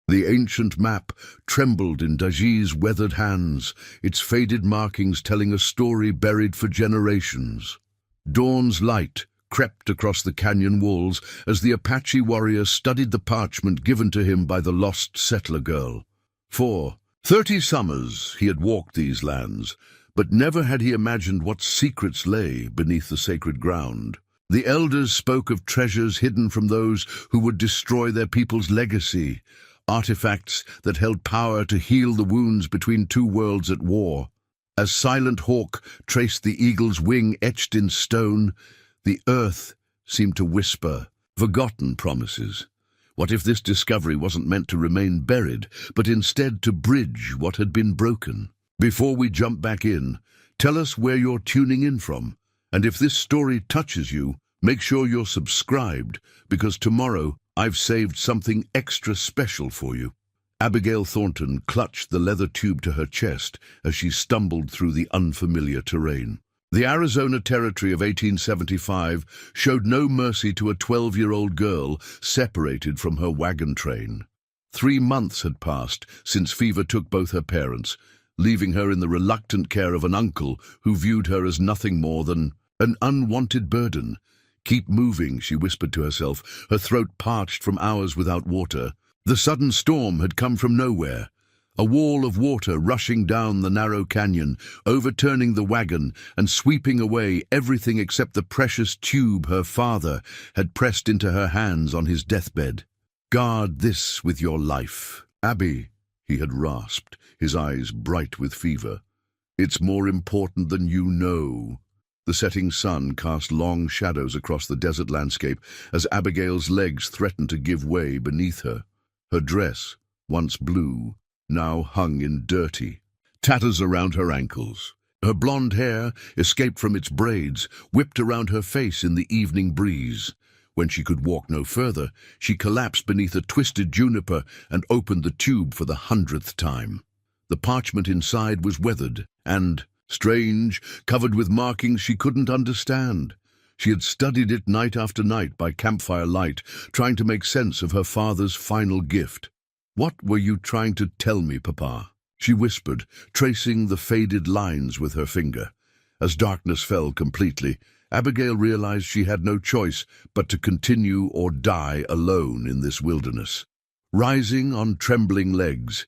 The ancient map trembled in Daji's weathered hands, its faded markings telling a story buried for generations. Dawn's light crept across the canyon walls as the Apache warrior studied the parchment given to him by the lost settler girl. For 30 summers he had walked these lands, but never had he imagined what secrets lay beneath the sacred ground. The elders spoke of treasures hidden from those who would destroy their people's legacy, artifacts that held power to heal the wounds between two worlds at war. As Silent Hawk traced the eagle's wing etched in stone, the earth seemed to whisper forgotten promises. What if this discovery wasn't meant to remain buried, but instead to bridge what had been broken? Before we jump back in, tell us where you're tuning in from, and if this story touches you, make sure you're subscribed, because tomorrow I've saved something extra special for you. Abigail Thornton clutched the leather tube to her chest as she stumbled through the unfamiliar terrain. The Arizona Territory of 1875 showed no mercy to a 12-year-old girl separated from her wagon train. 3 months had passed since fever took both her parents, leaving her in the reluctant care of an uncle who viewed her as nothing more than an unwanted burden. "Keep moving," she whispered to herself, her throat parched from hours without water. The sudden storm had come from nowhere. A wall of water rushing down the narrow canyon, overturning the wagon and sweeping away everything except the precious tube her father had pressed into her hands on his deathbed. "Guard this with your life." "Abby," he had rasped, his eyes bright with fever. "It's more important than you know." The setting sun cast long shadows across the desert landscape as Abigail's legs threatened to give way beneath her. Her dress, once blue, now hung in dirty tatters around her ankles. Her blonde hair, escaped from its braids, whipped around her face in the evening breeze. When she could walk no further, she collapsed beneath a twisted juniper and opened the tube for the 100th time. The parchment inside was weathered and, strange, covered with markings she couldn't understand. She had studied it night after night by campfire light, trying to make sense of her father's final gift. "What were you trying to tell me, Papa?" she whispered, tracing the faded lines with her finger. As darkness fell completely, Abigail realized she had no choice but to continue or die alone in this wilderness. Rising on trembling legs,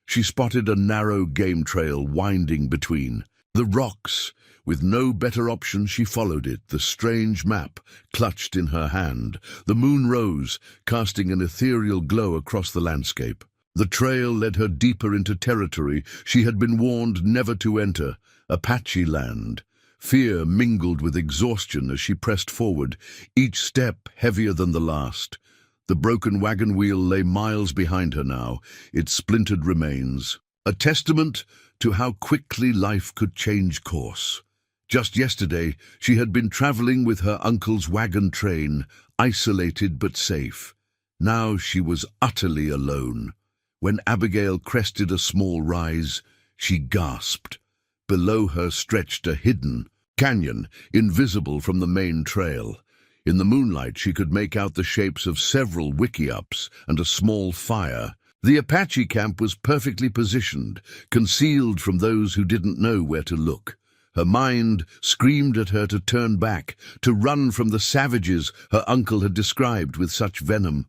she spotted a narrow game trail winding between the rocks. With no better option, she followed it, the strange map clutched in her hand. The moon rose, casting an ethereal glow across the landscape. The trail led her deeper into territory she had been warned never to enter, Apache land. Fear mingled with exhaustion as she pressed forward, each step heavier than the last. The broken wagon wheel lay miles behind her now, its splintered remains, a testament to how quickly life could change course. Just yesterday, she had been traveling with her uncle's wagon train, isolated but safe. Now she was utterly alone. When Abigail crested a small rise, she gasped. Below her stretched a hidden canyon, invisible from the main trail. In the moonlight, she could make out the shapes of several wickiups and a small fire. The Apache camp was perfectly positioned, concealed from those who didn't know where to look. Her mind screamed at her to turn back, to run from the savages her uncle had described with such venom.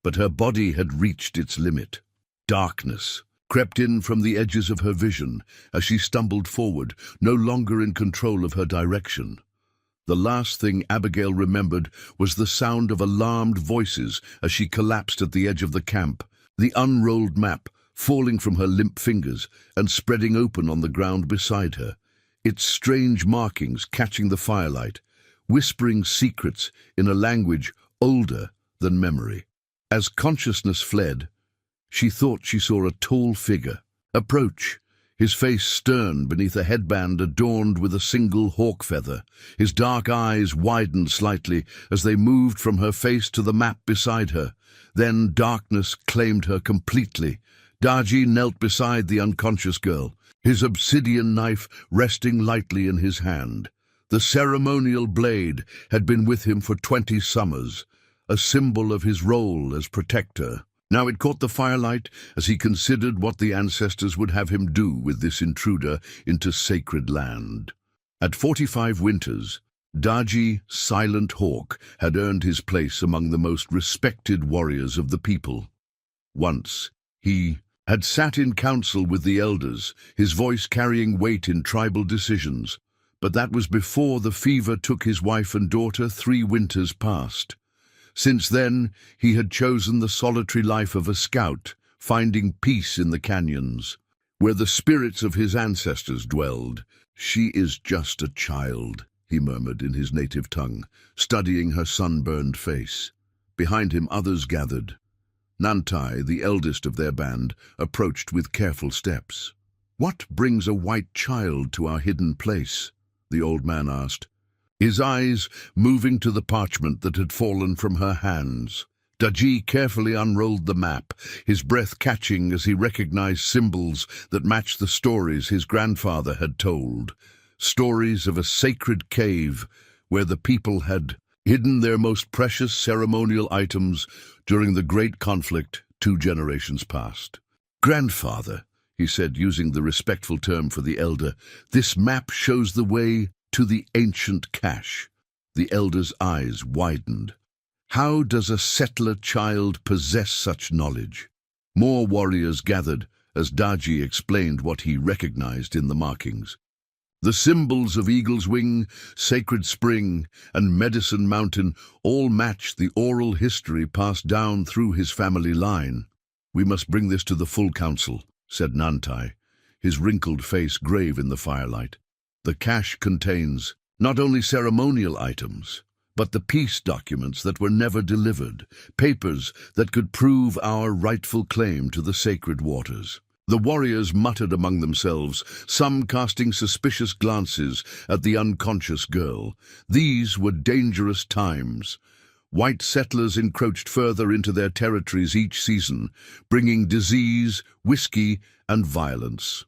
But her body had reached its limit. Darkness crept in from the edges of her vision as she stumbled forward, no longer in control of her direction. The last thing Abigail remembered was the sound of alarmed voices as she collapsed at the edge of the camp, the unrolled map falling from her limp fingers and spreading open on the ground beside her, its strange markings catching the firelight, whispering secrets in a language older than memory. As consciousness fled, she thought she saw a tall figure approach, his face stern beneath a headband adorned with a single hawk feather. His dark eyes widened slightly as they moved from her face to the map beside her. Then darkness claimed her completely. Daji knelt beside the unconscious girl, his obsidian knife resting lightly in his hand. The ceremonial blade had been with him for 20 summers, a symbol of his role as protector. Now it caught the firelight as he considered what the ancestors would have him do with this intruder into sacred land. At 45 winters, Daji, Silent Hawk, had earned his place among the most respected warriors of the people. Once, he had sat in council with the elders, his voice carrying weight in tribal decisions, but that was before the fever took his wife and daughter 3 winters past. Since then, he had chosen the solitary life of a scout, finding peace in the canyons, where the spirits of his ancestors dwelled. "She is just a child," he murmured in his native tongue, studying her sunburned face. Behind him others gathered. Nantai, the eldest of their band, approached with careful steps. "What brings a white child to our hidden place?" the old man asked, his eyes moving to the parchment that had fallen from her hands. Daji carefully unrolled the map, his breath catching as he recognized symbols that matched the stories his grandfather had told. Stories of a sacred cave where the people had hidden their most precious ceremonial items during the great conflict 2 generations past. "Grandfather," he said, using the respectful term for the elder, "this map shows the way to the ancient cache." The elder's eyes widened. How does a settler child possess such knowledge? More warriors gathered as Daji explained what he recognized in the markings. The symbols of Eagle's Wing, Sacred Spring, and Medicine Mountain all matched the oral history passed down through his family line. "We must bring this to the full council," said Nantai, his wrinkled face grave in the firelight. "The cache contains not only ceremonial items, but the peace documents that were never delivered, papers that could prove our rightful claim to the sacred waters." The warriors muttered among themselves, some casting suspicious glances at the unconscious girl. These were dangerous times. White settlers encroached further into their territories each season, bringing disease, whiskey, and violence.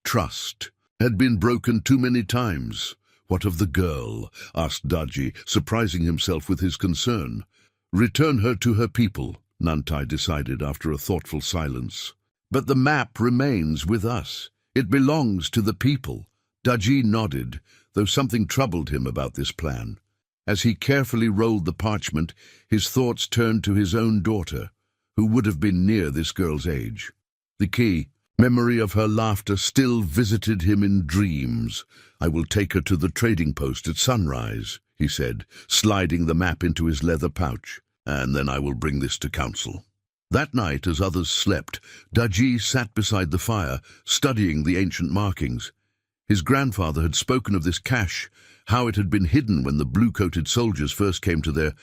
Trust had been broken too many times. "What of the girl?" asked Daji, surprising himself with his concern. "Return her to her people," Nantai decided after a thoughtful silence. "But the map remains with us. It belongs to the people." Daji nodded, though something troubled him about this plan. As he carefully rolled the parchment, his thoughts turned to his own daughter, who would have been near this girl's age. The key, memory of her laughter, still visited him in dreams. "I will take her to the trading post at sunrise," he said, sliding the map into his leather pouch, "and then I will bring this to council." That night, as others slept, Daji sat beside the fire, studying the ancient markings. His grandfather had spoken of this cache, how it had been hidden when the blue-coated soldiers first came to their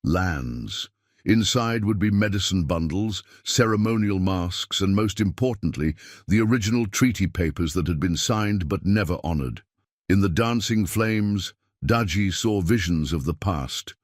lands. Inside would be medicine bundles, ceremonial masks, and most importantly, the original treaty papers that had been signed but never honored. In the dancing flames, Daji saw visions of the past,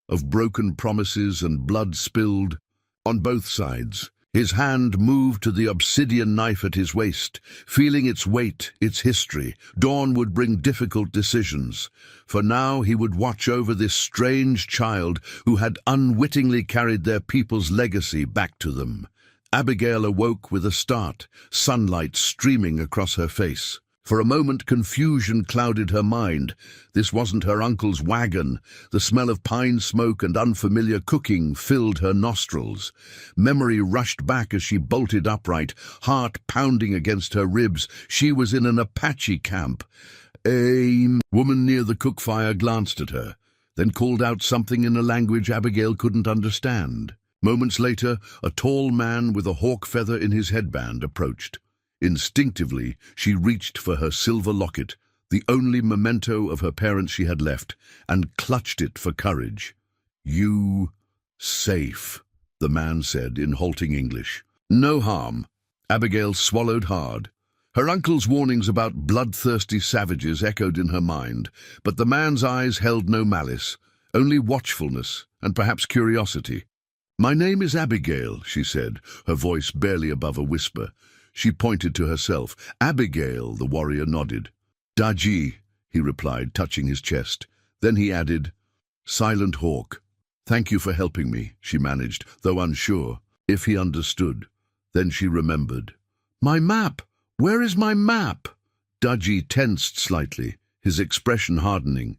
of broken promises and blood spilled on both sides. His hand moved to the obsidian knife at his waist, feeling its weight, its history. Dawn would bring difficult decisions. For now he would watch over this strange child who had unwittingly carried their people's legacy back to them. Abigail awoke with a start, sunlight streaming across her face. For a moment, confusion clouded her mind. This wasn't her uncle's wagon. The smell of pine smoke and unfamiliar cooking filled her nostrils. Memory rushed back as she bolted upright, heart pounding against her ribs. She was in an Apache camp. A woman near the cook fire glanced at her, then called out something in a language Abigail couldn't understand. Moments later, a tall man with a hawk feather in his headband approached. Instinctively, she reached for her silver locket, the only memento of her parents she had left, and clutched it for courage. "You safe," the man said in halting English. "No harm." Abigail swallowed hard. Her uncle's warnings about bloodthirsty savages echoed in her mind, but the man's eyes held no malice, only watchfulness and perhaps curiosity. "My name is Abigail," she said, her voice barely above a whisper. She pointed to herself. "Abigail," the warrior nodded. "Daji," he replied, touching his chest. Then he added, "Silent Hawk." "Thank you for helping me," she managed, though unsure. If he understood. Then she remembered. "My map! Where is my map?" Daji tensed slightly, his expression hardening.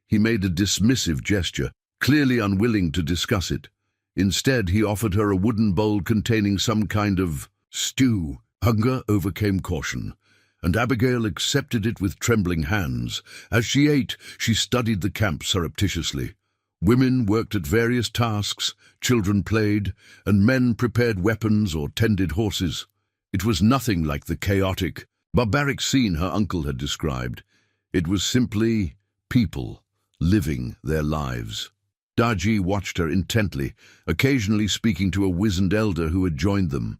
He made a dismissive gesture, clearly unwilling to discuss it. Instead, he offered her a wooden bowl containing some kind of stew. Hunger overcame caution, and Abigail accepted it with trembling hands. As she ate, she studied the camp surreptitiously. Women worked at various tasks, children played, and men prepared weapons or tended horses. It was nothing like the chaotic, barbaric scene her uncle had described. It was simply people living their lives. Daji watched her intently, occasionally speaking to a wizened elder who had joined them.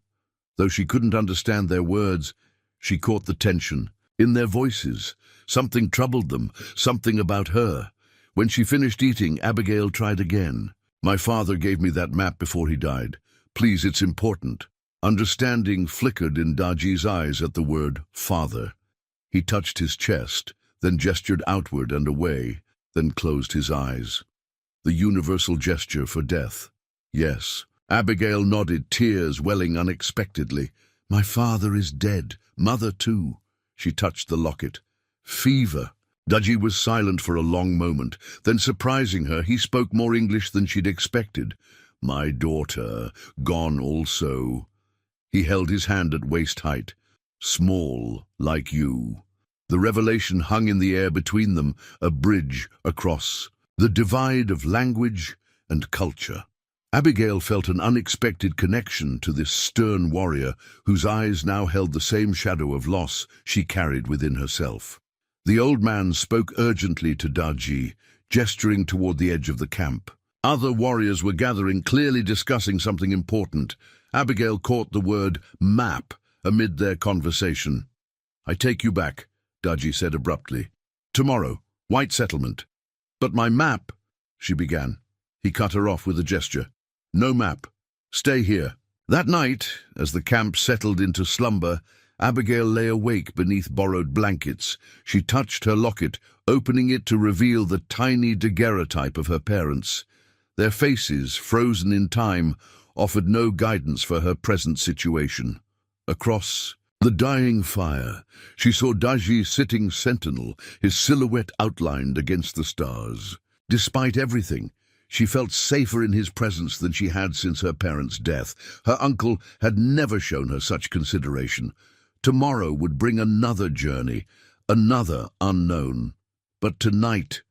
Though she couldn't understand their words, she caught the tension. In their voices, something troubled them, something about her. When she finished eating, Abigail tried again. "My father gave me that map before he died. Please, it's important." Understanding flickered in Daji's eyes at the word father. He touched his chest, then gestured outward and away, then closed his eyes. The universal gesture for death. Yes. Abigail nodded, tears welling unexpectedly. "My father is dead. Mother too." She touched the locket. "Fever." Daji was silent for a long moment. Then, surprising her, he spoke more English than she'd expected. "My daughter, gone also." He held his hand at waist height. "Small, like you." The revelation hung in the air between them, a bridge across the divide of language and culture. Abigail felt an unexpected connection to this stern warrior whose eyes now held the same shadow of loss she carried within herself. The old man spoke urgently to Daji, gesturing toward the edge of the camp. Other warriors were gathering, clearly discussing something important. Abigail caught the word map amid their conversation. "I take you back," Daji said abruptly. "Tomorrow, white settlement." "But my map," she began. He cut her off with a gesture. "No map. Stay here." That night, as the camp settled into slumber, Abigail lay awake beneath borrowed blankets. She touched her locket, opening it to reveal the tiny daguerreotype of her parents. Their faces, frozen in time, offered no guidance for her present situation. Across the dying fire, she saw Daji sitting sentinel, his silhouette outlined against the stars. Despite everything, she felt safer in his presence than she had since her parents' death. Her uncle had never shown her such consideration. Tomorrow would bring another journey, another unknown. But tonight,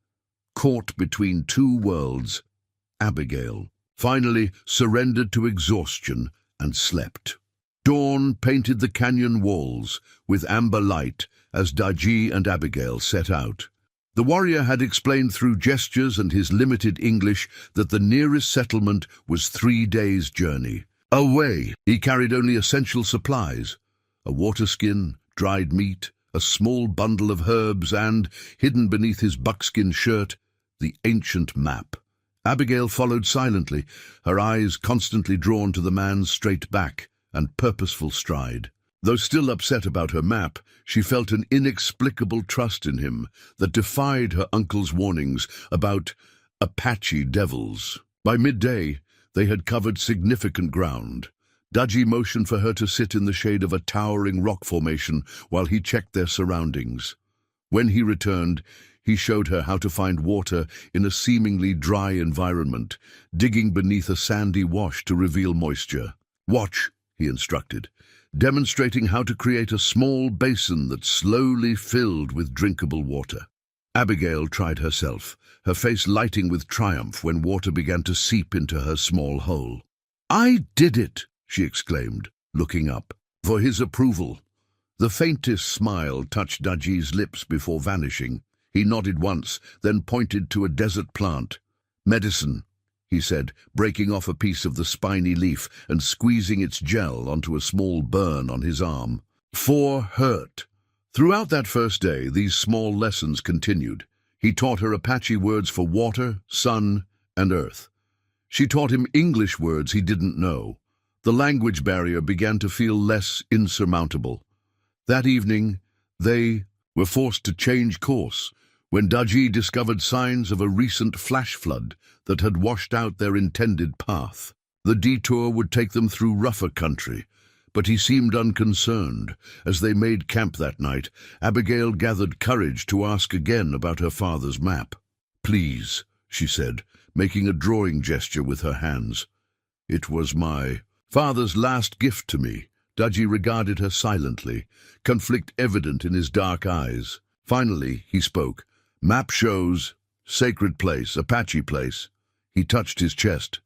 caught between two worlds, Abigail finally surrendered to exhaustion and slept. Dawn painted the canyon walls with amber light as Daji and Abigail set out. The warrior had explained through gestures and his limited English that the nearest settlement was 3 days' journey. Away, he carried only essential supplies: a water skin, dried meat, a small bundle of herbs, and, hidden beneath his buckskin shirt, the ancient map. Abigail followed silently, her eyes constantly drawn to the man's straight back and purposeful stride. Though still upset about her map, she felt an inexplicable trust in him that defied her uncle's warnings about Apache devils. By midday, they had covered significant ground. Daji motioned for her to sit in the shade of a towering rock formation while he checked their surroundings. When he returned, he showed her how to find water in a seemingly dry environment, digging beneath a sandy wash to reveal moisture. "Watch," he instructed, demonstrating how to create a small basin that slowly filled with drinkable water. Abigail tried herself, her face lighting with triumph when water began to seep into her small hole. "I did it!" she exclaimed, looking up for his approval. The faintest smile touched Daji's lips before vanishing. He nodded once, then pointed to a desert plant. "Medicine," he said, breaking off a piece of the spiny leaf and squeezing its gel onto a small burn on his arm. "For hurt." Throughout that first day, these small lessons continued. He taught her Apache words for water, sun, and earth. She taught him English words he didn't know. The language barrier began to feel less insurmountable. That evening, they were forced to change course when Daji discovered signs of a recent flash flood that had washed out their intended path. The detour would take them through rougher country, but he seemed unconcerned. As they made camp that night, Abigail gathered courage to ask again about her father's map. "Please," she said, making a drawing gesture with her hands. "It was my father's last gift to me." Dudgy regarded her silently, conflict evident in his dark eyes. Finally, he spoke. "Map shows sacred place, Apache place." He touched his chest.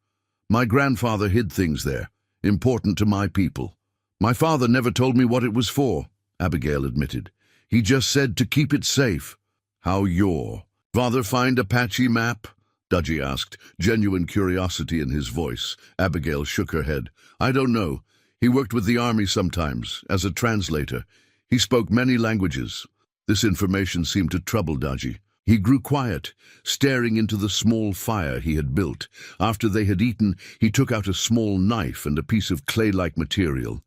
"My grandfather hid things there, important to my people." "My father never told me what it was for," Abigail admitted. "He just said to keep it safe." "How your father find Apache map?" Dudgy asked, genuine curiosity in his voice. Abigail shook her head. "I don't know. He worked with the army sometimes, as a translator. He spoke many languages." This information seemed to trouble Dudgy. He grew quiet, staring into the small fire he had built. After they had eaten, he took out a small knife and a piece of clay-like material.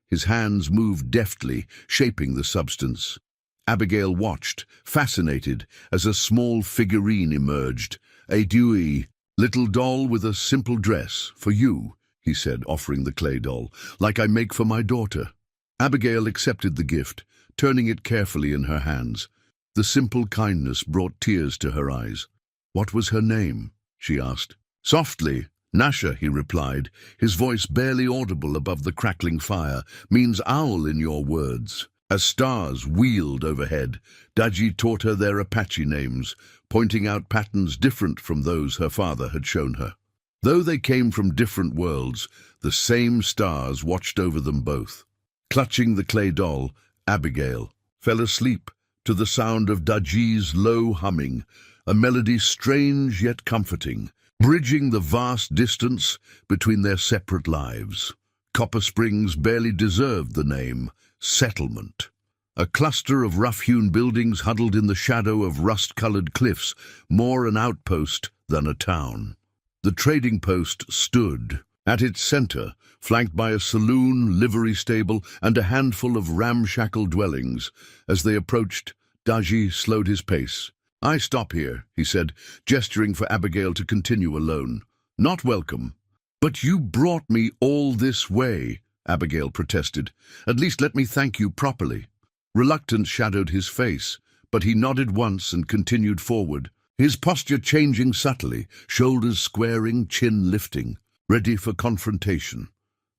His hands moved deftly, shaping the substance. Abigail watched, fascinated, as a small figurine emerged. "A dewy little doll with a simple dress, for you," he said, offering the clay doll, "like I make for my daughter." Abigail accepted the gift, turning it carefully in her hands. The simple kindness brought tears to her eyes. "What was her name?" she asked. Softly, "Nasha," he replied, his voice barely audible above the crackling fire. "Means owl in your words." As stars wheeled overhead, Dudgy taught her their Apache names, pointing out patterns different from those her father had shown her. Though they came from different worlds, the same stars watched over them both. Clutching the clay doll, Abigail fell asleep to the sound of Dudgy's low humming, a melody strange yet comforting, bridging the vast distance between their separate lives. Copper Springs barely deserved the name settlement. A cluster of rough-hewn buildings huddled in the shadow of rust-colored cliffs, more an outpost than a town. The trading post stood at its center, flanked by a saloon, livery stable, and a handful of ramshackle dwellings. As they approached, Dudgy slowed his pace. "I stop here," he said, gesturing for Abigail to continue alone. "Not welcome." "But you brought me all this way," Abigail protested. "At least let me thank you properly." Reluctance shadowed his face, but he nodded once and continued forward, his posture changing subtly, shoulders squaring, chin lifting, ready for confrontation.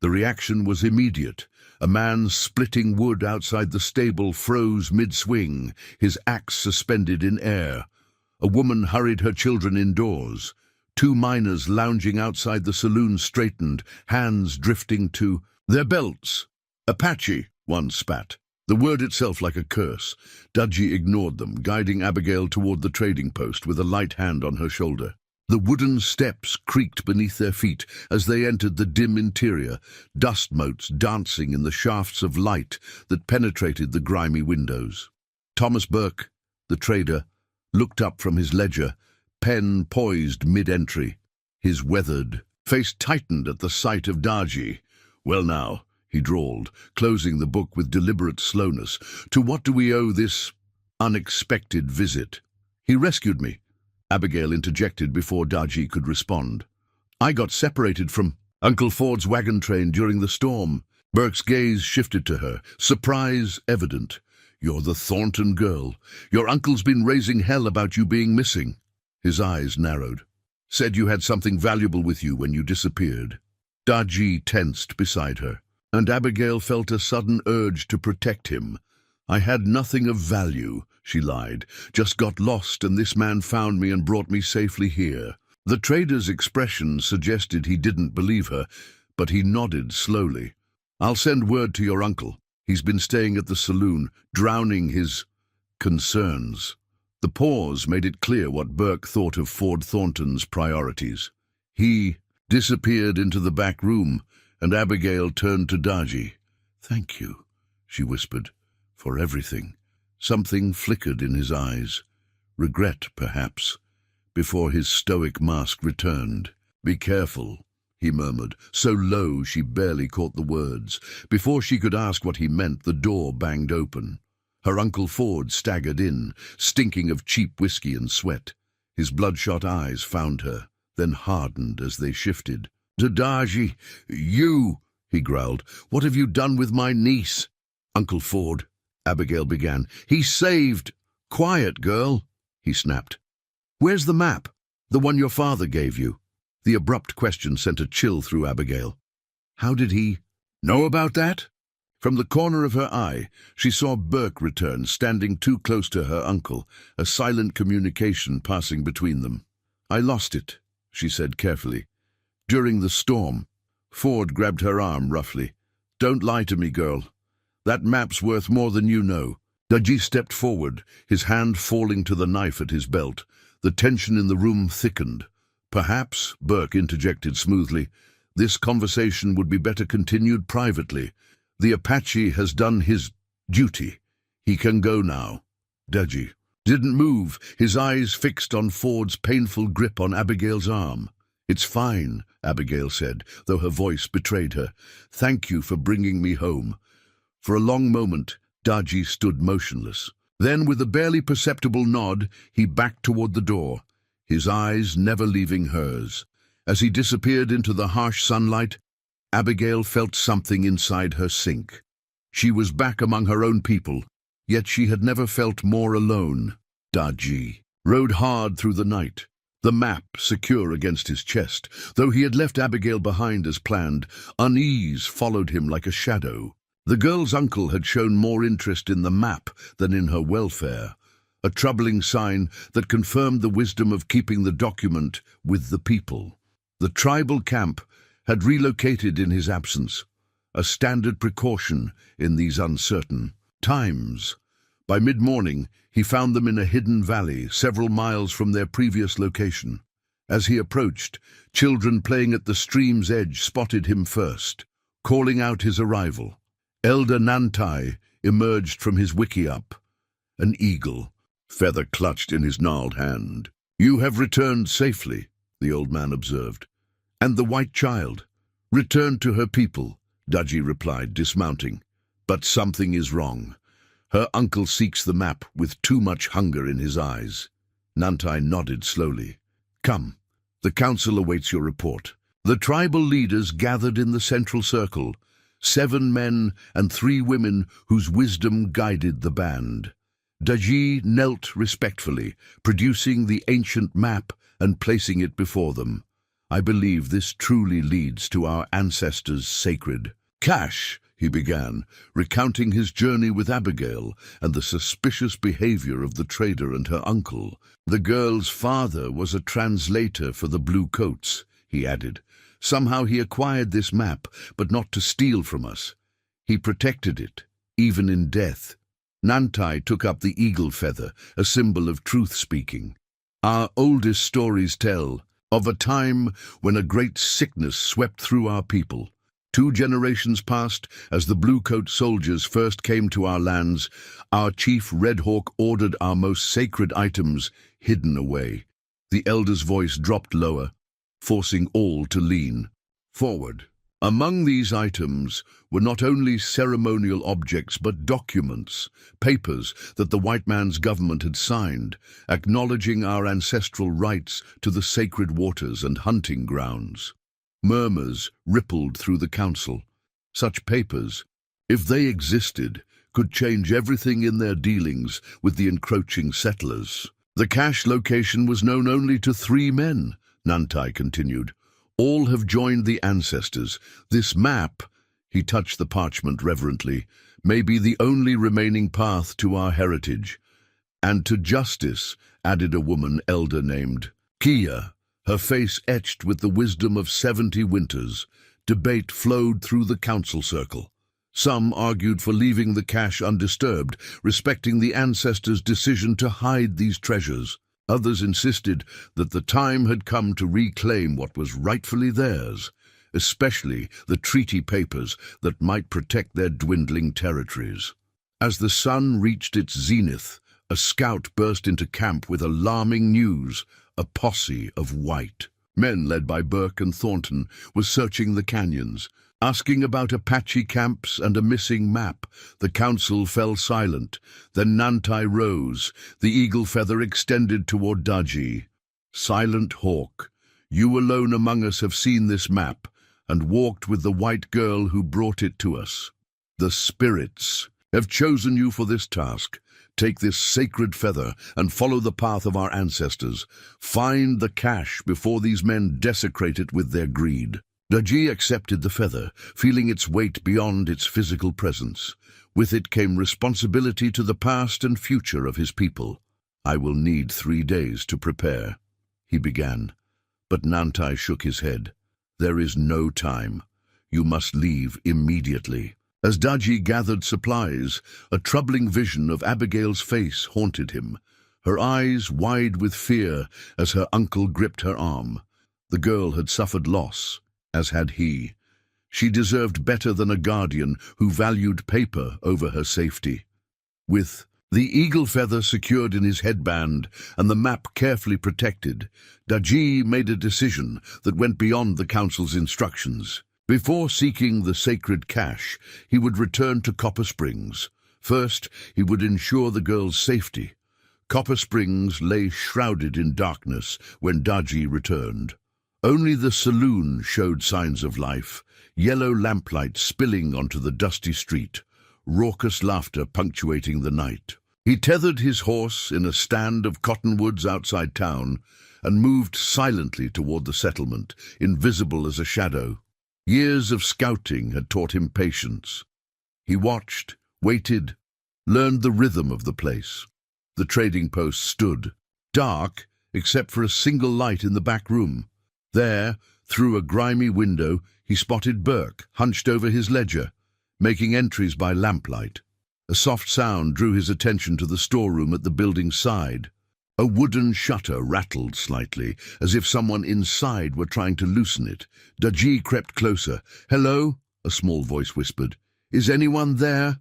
The reaction was immediate. A man splitting wood outside the stable froze mid-swing, his axe suspended in air. A woman hurried her children indoors. Two miners lounging outside the saloon straightened, hands drifting to their belts. "Apache," one spat, the word itself like a curse. Dudgy ignored them, guiding Abigail toward the trading post with a light hand on her shoulder. The wooden steps creaked beneath their feet as they entered the dim interior, dust motes dancing in the shafts of light that penetrated the grimy windows. Thomas Burke, the trader, looked up from his ledger, pen poised mid-entry. His weathered face tightened at the sight of Dudgy. "Well now," he drawled, closing the book with deliberate slowness, "to what do we owe this unexpected visit?" "He rescued me," Abigail interjected before Dudgy could respond. "I got separated from Uncle Ford's wagon train during the storm." Burke's gaze shifted to her, surprise evident. "You're the Thornton girl. Your uncle's been raising hell about you being missing." His eyes narrowed. "Said you had something valuable with you when you disappeared." Dudgy tensed beside her, and Abigail felt a sudden urge to protect him. "I had nothing of value," she lied. "Just got lost, and this man found me and brought me safely here." The trader's expression suggested he didn't believe her, but he nodded slowly. "I'll send word to your uncle. He's been staying at the saloon, drowning his concerns." The pause made it clear what Burke thought of Ford Thornton's priorities. He disappeared into the back room, and Abigail turned to Dudgy. "Thank you," she whispered, "for everything." Something flickered in his eyes. Regret, perhaps, before his stoic mask returned. "Be careful," he murmured, so low she barely caught the words. Before she could ask what he meant, the door banged open. Her Uncle Ford staggered in, stinking of cheap whiskey and sweat. His bloodshot eyes found her, then hardened as they shifted. Dadaji, you, he growled. What have you done with my niece? Uncle Ford, Abigail began. He saved. Quiet, girl, he snapped. Where's the map? The one your father gave you? The abrupt question sent a chill through Abigail. How did he know about that? From the corner of her eye, she saw Burke return, standing too close to her uncle, a silent communication passing between them. I lost it, she said carefully. During the storm. Ford grabbed her arm roughly. Don't lie to me, girl. That map's worth more than you know. Daji stepped forward, his hand falling to the knife at his belt. The tension in the room thickened. Perhaps, Burke interjected smoothly, this conversation would be better continued privately. The Apache has done his duty. He can go now. Daji didn't move, his eyes fixed on Ford's painful grip on Abigail's arm. It's fine, Abigail said, though her voice betrayed her. Thank you for bringing me home. For a long moment, Daji stood motionless. Then, with a barely perceptible nod, he backed toward the door, his eyes never leaving hers. As he disappeared into the harsh sunlight, Abigail felt something inside her sink. She was back among her own people, yet she had never felt more alone. Daji rode hard through the night, the map secure against his chest. Though he had left Abigail behind as planned, unease followed him like a shadow. The girl's uncle had shown more interest in the map than in her welfare, a troubling sign that confirmed the wisdom of keeping the document with the people. The tribal camp had relocated in his absence, a standard precaution in these uncertain times. By mid-morning, he found them in a hidden valley several miles from their previous location. As he approached, children playing at the stream's edge spotted him first, calling out his arrival. Elder Nantai emerged from his wickiup, an eagle, feather clutched in his gnarled hand. You have returned safely, the old man observed. And the white child? Returned to her people, Daji replied, dismounting. But something is wrong. Her uncle seeks the map with too much hunger in his eyes. Nantai nodded slowly. Come, the council awaits your report. The tribal leaders gathered in the central circle, 7 men and 3 women whose wisdom guided the band. Daji knelt respectfully, producing the ancient map and placing it before them. I believe this truly leads to our ancestors' sacred cache, he began, recounting his journey with Abigail and the suspicious behavior of the trader and her uncle. The girl's father was a translator for the Blue Coats, he added. Somehow he acquired this map, but not to steal from us. He protected it, even in death. Nantai took up the eagle feather, a symbol of truth-speaking. Our oldest stories tell of a time when a great sickness swept through our people. 2 generations passed as the Blue-Coat soldiers first came to our lands. Our chief Red Hawk ordered our most sacred items hidden away. The elder's voice dropped lower, forcing all to lean forward. Among these items were not only ceremonial objects but documents, papers that the white man's government had signed, acknowledging our ancestral rights to the sacred waters and hunting grounds. Murmurs rippled through the council. Such papers, if they existed, could change everything in their dealings with the encroaching settlers. The cache location was known only to 3 men, Nantai continued. All have joined the ancestors. This map, he touched the parchment reverently, may be the only remaining path to our heritage. And to justice, added a woman elder named Kia, her face etched with the wisdom of 70 winters. Debate flowed through the council circle. Some argued for leaving the cache undisturbed, respecting the ancestors' decision to hide these treasures. Others insisted that the time had come to reclaim what was rightfully theirs, especially the treaty papers that might protect their dwindling territories. As the sun reached its zenith, a scout burst into camp with alarming news. A posse of white men, led by Burke and Thornton, was searching the canyons, asking about Apache camps and a missing map. The council fell silent. Then Nantai rose, the eagle feather extended toward Daji. Silent Hawk, you alone among us have seen this map. and walked with the white girl who brought it to us. The spirits have chosen you for this task. Take this sacred feather and follow the path of our ancestors. Find the cache before these men desecrate it with their greed." Daji accepted the feather, feeling its weight beyond its physical presence. With it came responsibility to the past and future of his people. "I will need 3 days to prepare," he began. But Nantai shook his head. "There is no time. You must leave immediately." As Daji gathered supplies, a troubling vision of Abigail's face haunted him, her eyes wide with fear as her uncle gripped her arm. The girl had suffered loss, as had he. She deserved better than a guardian who valued paper over her safety. With the eagle feather secured in his headband and the map carefully protected, Daji made a decision that went beyond the council's instructions. Before seeking the sacred cache, he would return to Copper Springs. First, he would ensure the girl's safety. Copper Springs lay shrouded in darkness when Daji returned. Only the saloon showed signs of life, yellow lamplight spilling onto the dusty street, raucous laughter punctuating the night. He tethered his horse in a stand of cottonwoods outside town and moved silently toward the settlement, invisible as a shadow. Years of scouting had taught him patience. He watched, waited, learned the rhythm of the place. The trading post stood, dark except for a single light in the back room. There, through a grimy window, he spotted Burke, hunched over his ledger, making entries by lamplight. A soft sound drew his attention to the storeroom at the building's side. A wooden shutter rattled slightly, as if someone inside were trying to loosen it. Daji crept closer. "Hello?" a small voice whispered. "Is anyone there?"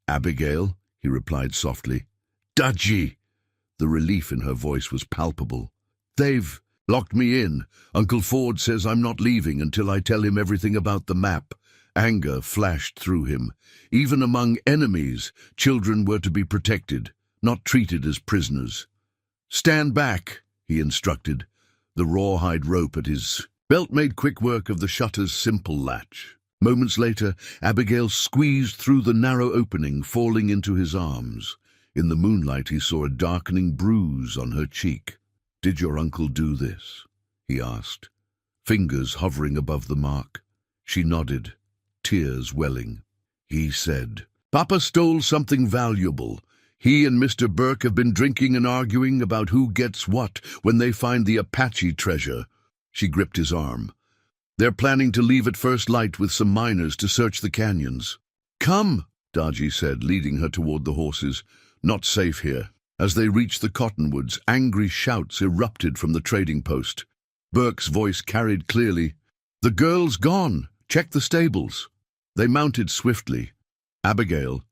"Abigail," he replied softly. "Daji!" The relief in her voice was palpable. "They've locked me in. Uncle Ford says I'm not leaving until I tell him everything about the map." Anger flashed through him. Even among enemies, children were to be protected, not treated as prisoners. "Stand back," he instructed. The rawhide rope at his belt made quick work of the shutter's simple latch. Moments later, Abigail squeezed through the narrow opening, falling into his arms. In the moonlight, he saw a darkening bruise on her cheek. "Did your uncle do this?" he asked, fingers hovering above the mark. She nodded, tears welling. He said, "Papa stole something valuable. He and Mr. Burke have been drinking and arguing about who gets what when they find the Apache treasure." She gripped his arm. "They're planning to leave at first light with some miners to search the canyons." "Come," Daji said, leading her toward the horses. "Not safe here." As they reached the cottonwoods, angry shouts erupted from the trading post. Burke's voice carried clearly, "The girl's gone. Check the stables." They mounted swiftly, Abigail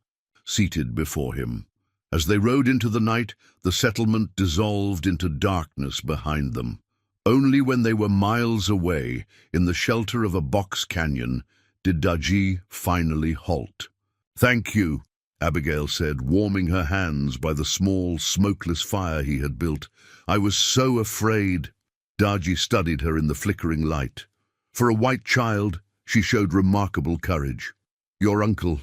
seated before him. As they rode into the night, the settlement dissolved into darkness behind them. Only when they were miles away, in the shelter of a box canyon, did Daji finally halt. "Thank you," Abigail said, warming her hands by the small, smokeless fire he had built. "I was so afraid." Daji studied her in the flickering light. For a white child, she showed remarkable courage. "Your uncle,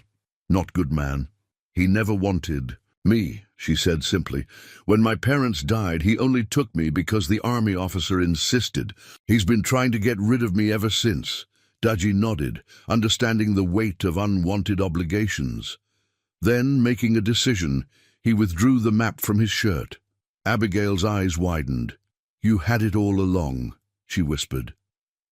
not good man. He never wanted me," she said simply. "When my parents died, he only took me because the army officer insisted. He's been trying to get rid of me ever since." Daji nodded, understanding the weight of unwanted obligations. Then, making a decision, he withdrew the map from his shirt. Abigail's eyes widened. "You had it all along," she whispered.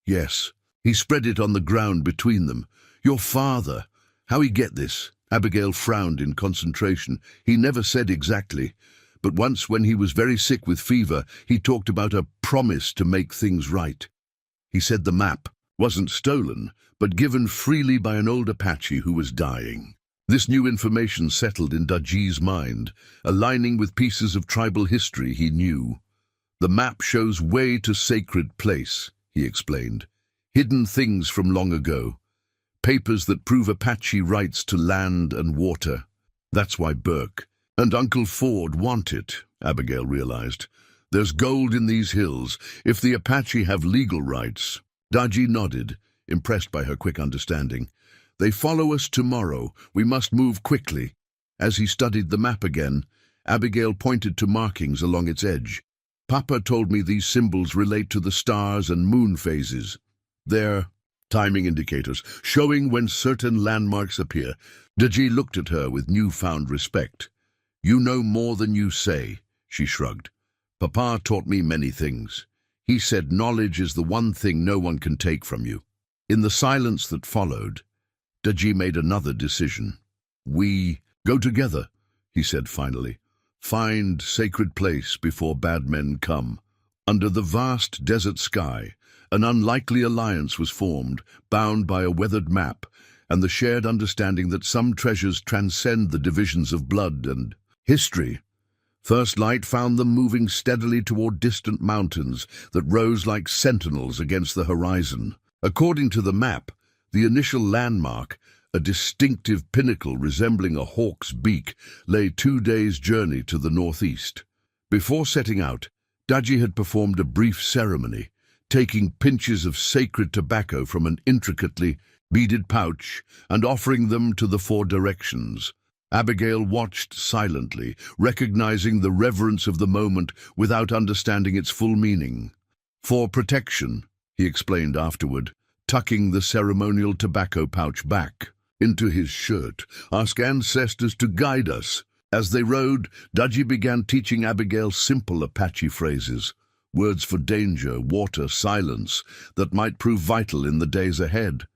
"Yes." He spread it on the ground between them. "Your father, how he get this?" Abigail frowned in concentration. "He never said exactly, but once when he was very sick with fever, he talked about a promise to make things right. He said the map wasn't stolen, but given freely by an old Apache who was dying." This new information settled in Daji's mind, aligning with pieces of tribal history he knew. "The map shows way to sacred place," he explained. "Hidden things from long ago. Papers that prove Apache rights to land and water. That's why Burke and Uncle Ford want it," Abigail realized. "There's gold in these hills. If the Apache have legal rights." Daji nodded, impressed by her quick understanding. "They follow us tomorrow. We must move quickly." As he studied the map again, Abigail pointed to markings along its edge. "Papa told me these symbols relate to the stars and moon phases. They're timing indicators, showing when certain landmarks appear." Daji looked at her with newfound respect. "You know more than you say," she shrugged. "Papa taught me many things. He said knowledge is the one thing no one can take from you." In the silence that followed, Daji made another decision. "We go together," he said finally. "Find sacred place before bad men come." Under the vast desert sky, an unlikely alliance was formed, bound by a weathered map and the shared understanding that some treasures transcend the divisions of blood and history. First light found them moving steadily toward distant mountains that rose like sentinels against the horizon. According to the map, the initial landmark, a distinctive pinnacle resembling a hawk's beak, lay 2 days' journey to the northeast. Before setting out, Daji had performed a brief ceremony, taking pinches of sacred tobacco from an intricately beaded pouch and offering them to the 4 directions. Abigail watched silently, recognizing the reverence of the moment without understanding its full meaning. "For protection," he explained afterward, tucking the ceremonial tobacco pouch back into his shirt. "Ask ancestors to guide us." As they rode, Daji began teaching Abigail simple Apache phrases, words for danger, water, silence, that might prove vital in the days ahead.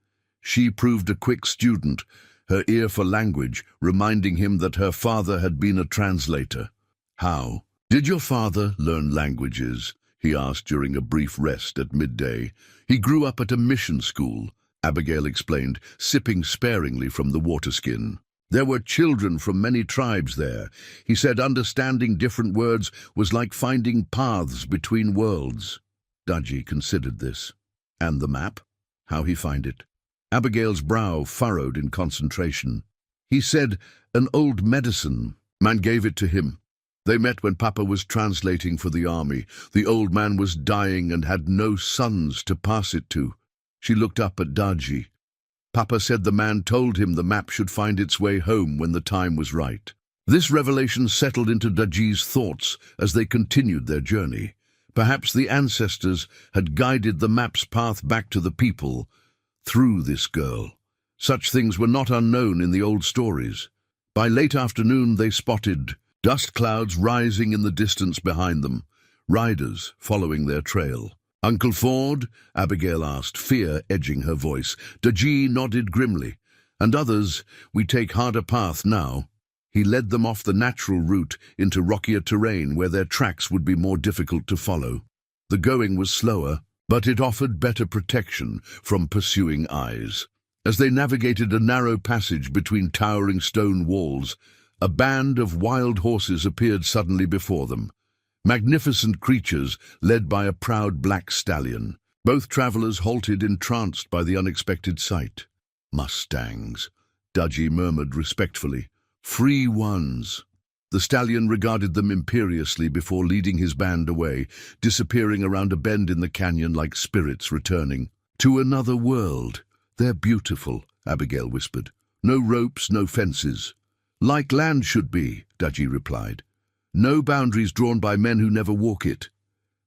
She proved a quick student, her ear for language, reminding him that her father had been a translator. "How did your father learn languages?" he asked during a brief rest at midday. "He grew up at a mission school," Abigail explained, sipping sparingly from the water skin. "There were children from many tribes there. He said understanding different words was like finding paths between worlds." Daji considered this. "And the map? How he find it?" Abigail's brow furrowed in concentration. "He said an old medicine man gave it to him. They met when Papa was translating for the army. The old man was dying and had no sons to pass it to." She looked up at Daji. "Papa said the man told him the map should find its way home when the time was right." This revelation settled into Daji's thoughts as they continued their journey. Perhaps the ancestors had guided the map's path back to the people through this girl. Such things were not unknown in the old stories. By late afternoon they spotted dust clouds rising in the distance behind them, riders following their trail. "Uncle Ford?" Abigail asked, fear edging her voice. Daji nodded grimly. "And others, we take harder path now." He led them off the natural route into rockier terrain where their tracks would be more difficult to follow. The going was slower, but it offered better protection from pursuing eyes. As they navigated a narrow passage between towering stone walls, a band of wild horses appeared suddenly before them. Magnificent creatures led by a proud black stallion. Both travelers halted entranced by the unexpected sight. "Mustangs," Daji murmured respectfully. "Free ones." The stallion regarded them imperiously before leading his band away, disappearing around a bend in the canyon like spirits returning. "To another world. They're beautiful," Abigail whispered. "No ropes, no fences." "Like land should be," Daji replied. "No boundaries drawn by men who never walk it."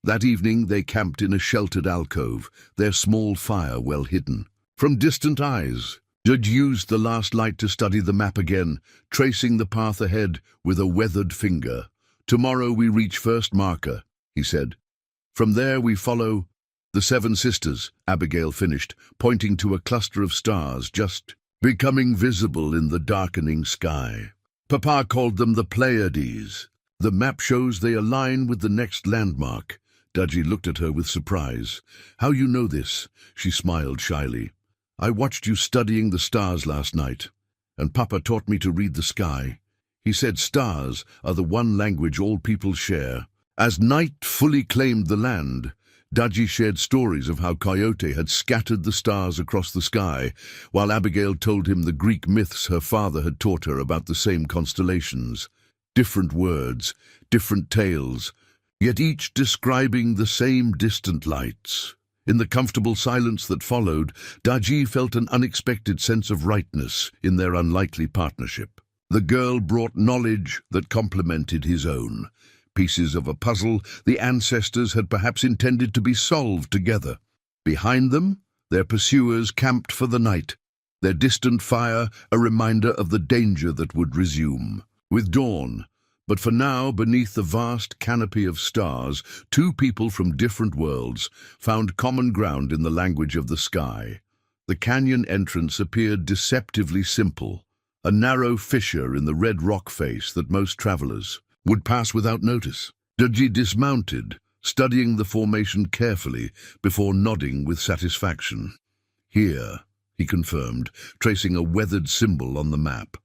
That evening they camped in a sheltered alcove, their small fire well hidden from distant eyes. Daji used the last light to study the map again, tracing the path ahead with a weathered finger. "Tomorrow we reach first marker," he said. "From there we follow the 7 sisters," Abigail finished, pointing to a cluster of stars just becoming visible in the darkening sky. "Papa called them the Pleiades. The map shows they align with the next landmark." Daji looked at her with surprise. "How you know this?" She smiled shyly. "I watched you studying the stars last night, and Papa taught me to read the sky. He said stars are the one language all people share." As night fully claimed the land, Daji shared stories of how Coyote had scattered the stars across the sky, while Abigail told him the Greek myths her father had taught her about the same constellations. Different words, different tales, yet each describing the same distant lights. In the comfortable silence that followed, Daji felt an unexpected sense of rightness in their unlikely partnership. The girl brought knowledge that complemented his own. Pieces of a puzzle the ancestors had perhaps intended to be solved together. Behind them, their pursuers camped for the night, their distant fire a reminder of the danger that would resume with dawn. But for now, beneath the vast canopy of stars, two people from different worlds found common ground in the language of the sky. The canyon entrance appeared deceptively simple, a narrow fissure in the red rock face that most travelers would pass without notice. Daji dismounted, studying the formation carefully before nodding with satisfaction. "Here," he confirmed, tracing a weathered symbol on the map.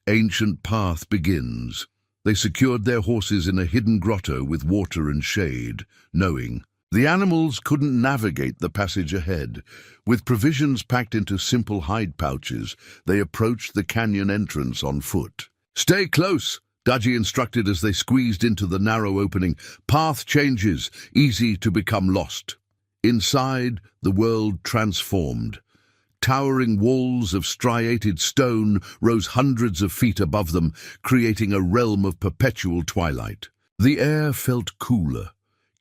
"Ancient path begins." They secured their horses in a hidden grotto with water and shade, knowing the animals couldn't navigate the passage ahead. With provisions packed into simple hide pouches, they approached the canyon entrance on foot. "Stay close," Daji instructed as they squeezed into the narrow opening. "Path changes, easy to become lost." Inside, the world transformed. Towering walls of striated stone rose hundreds of feet above them, creating a realm of perpetual twilight. The air felt cooler,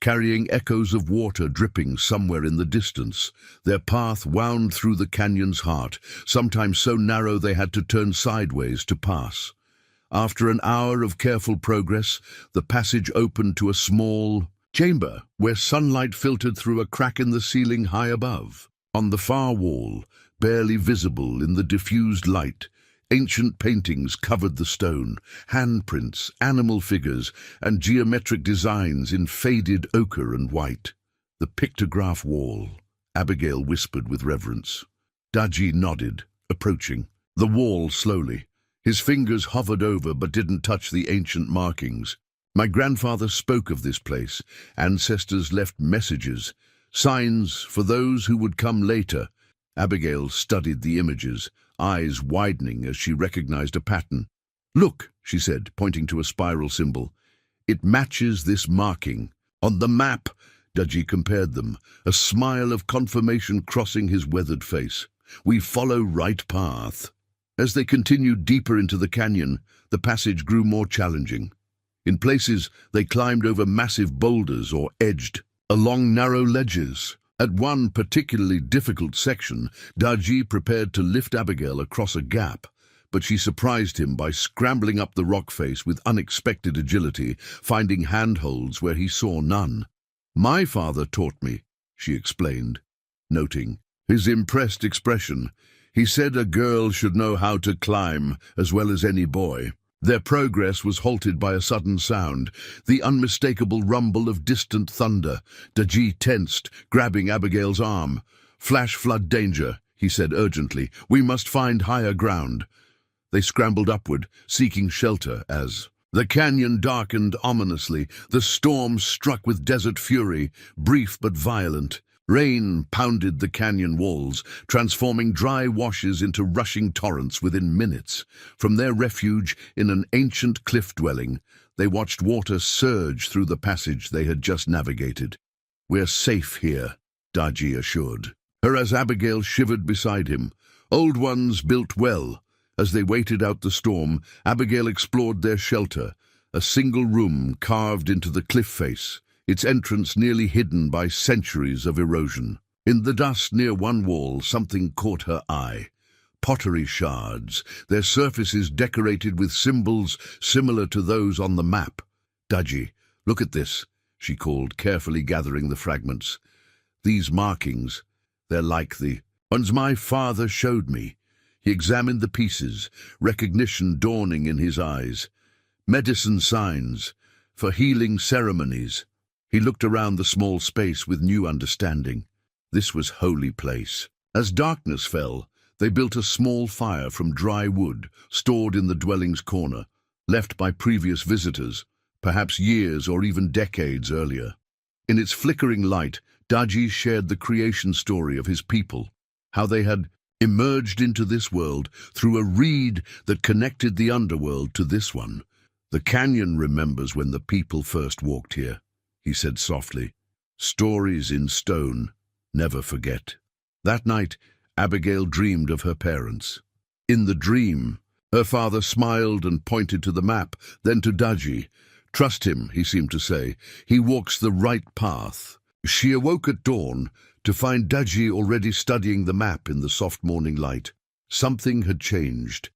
carrying echoes of water dripping somewhere in the distance. Their path wound through the canyon's heart, sometimes so narrow they had to turn sideways to pass. After an hour of careful progress, the passage opened to a small chamber where sunlight filtered through a crack in the ceiling high above. On the far wall, barely visible in the diffused light, ancient paintings covered the stone, handprints, animal figures, and geometric designs in faded ochre and white. "The pictograph wall," Abigail whispered with reverence. Daji nodded, approaching the wall slowly. His fingers hovered over but didn't touch the ancient markings. "My grandfather spoke of this place. Ancestors left messages, signs for those who would come later." Abigail studied the images, eyes widening as she recognized a pattern. "Look," she said, pointing to a spiral symbol. "It matches this marking. On the map." Daji compared them, a smile of confirmation crossing his weathered face. "We follow right path." As they continued deeper into the canyon, the passage grew more challenging. In places, they climbed over massive boulders or edged along narrow ledges. At one particularly difficult section, Daji prepared to lift Abigail across a gap, but she surprised him by scrambling up the rock face with unexpected agility, finding handholds where he saw none. "My father taught me," she explained, noting his impressed expression. "He said a girl should know how to climb as well as any boy." Their progress was halted by a sudden sound, the unmistakable rumble of distant thunder. Daji tensed, grabbing Abigail's arm. "Flash flood danger," he said urgently. "We must find higher ground." They scrambled upward, seeking shelter as the canyon darkened ominously. The storm struck with desert fury, brief but violent. Rain pounded the canyon walls, transforming dry washes into rushing torrents within minutes. From their refuge in an ancient cliff dwelling, they watched water surge through the passage they had just navigated. "We're safe here," Daji assured her as Abigail shivered beside him. Old ones built well. As they waited out the storm, Abigail explored their shelter, a single room carved into the cliff face, its entrance nearly hidden by centuries of erosion. In the dust near one wall, something caught her eye. Pottery shards, their surfaces decorated with symbols similar to those on the map. "Daji, look at this," she called, carefully gathering the fragments. "These markings, they're like the ones my father showed me." He examined the pieces, recognition dawning in his eyes. "Medicine signs, for healing ceremonies." He looked around the small space with new understanding. This was holy place. As darkness fell, they built a small fire from dry wood stored in the dwelling's corner, left by previous visitors, perhaps years or even decades earlier. In its flickering light, Daji shared the creation story of his people, how they had emerged into this world through a reed that connected the underworld to this one. "The canyon remembers when the people first walked here," he said softly. "Stories in stone, never forget. That night, Abigail dreamed of her parents. In the dream, her father smiled and pointed to the map, then to Daji. "Trust him," he seemed to say. "He walks the right path." She awoke at dawn to find Daji already studying the map in the soft morning light. Something had changed.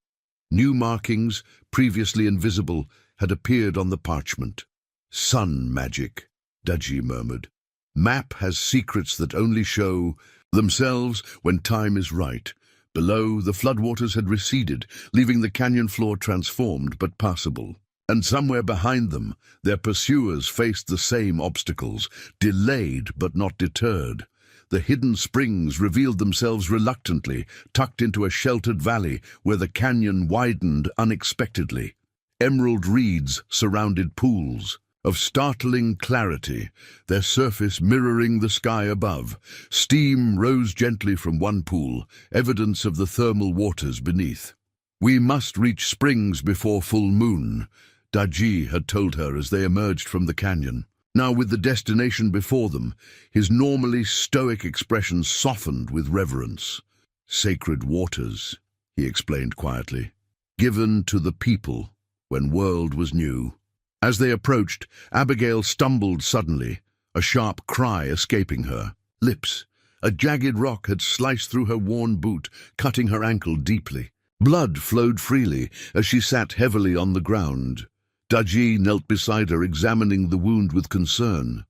New markings, previously invisible, had appeared on the parchment. "Sun magic," Daji murmured. "Map has secrets that only show themselves when time is right." Below, the floodwaters had receded, leaving the canyon floor transformed but passable. And somewhere behind them, their pursuers faced the same obstacles, delayed but not deterred. The hidden springs revealed themselves reluctantly, tucked into a sheltered valley where the canyon widened unexpectedly. Emerald reeds surrounded pools of startling clarity, their surface mirroring the sky above. Steam rose gently from one pool, evidence of the thermal waters beneath. "We must reach springs before full moon," Daji had told her as they emerged from the canyon. Now, with the destination before them, his normally stoic expression softened with reverence. "Sacred waters," he explained quietly, "given to the people when world was new." As they approached, Abigail stumbled suddenly, a sharp cry escaping her lips. A jagged rock had sliced through her worn boot, cutting her ankle deeply. Blood flowed freely as she sat heavily on the ground. Daji knelt beside her, examining the wound with concern.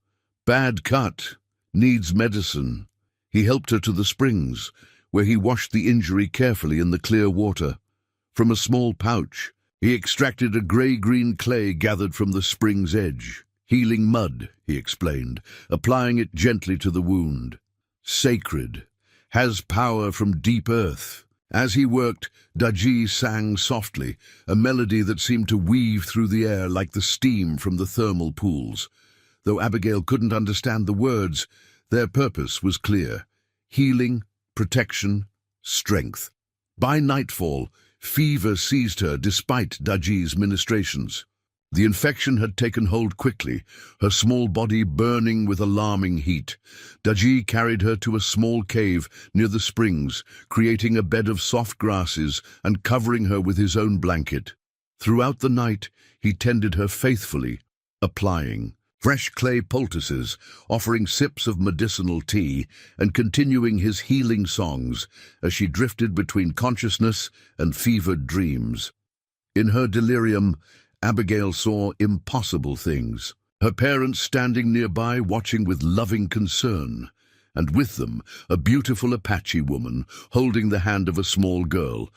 "Bad cut. Needs medicine." He helped her to the springs, where he washed the injury carefully in the clear water. From a small pouch, he extracted a grey-green clay gathered from the spring's edge. "Healing mud," he explained, applying it gently to the wound. "Sacred. Has power from deep earth." As he worked, Daji sang softly, a melody that seemed to weave through the air like the steam from the thermal pools. Though Abigail couldn't understand the words, their purpose was clear: healing, protection, strength. By nightfall, fever seized her despite Daji's ministrations. The infection had taken hold quickly, her small body burning with alarming heat. Daji carried her to a small cave near the springs, creating a bed of soft grasses and covering her with his own blanket. Throughout the night, he tended her faithfully, applying fresh clay poultices, offering sips of medicinal tea, and continuing his healing songs as she drifted between consciousness and fevered dreams. In her delirium, Abigail saw impossible things. Her parents standing nearby watching with loving concern, and with them a beautiful Apache woman holding the hand of a small girl,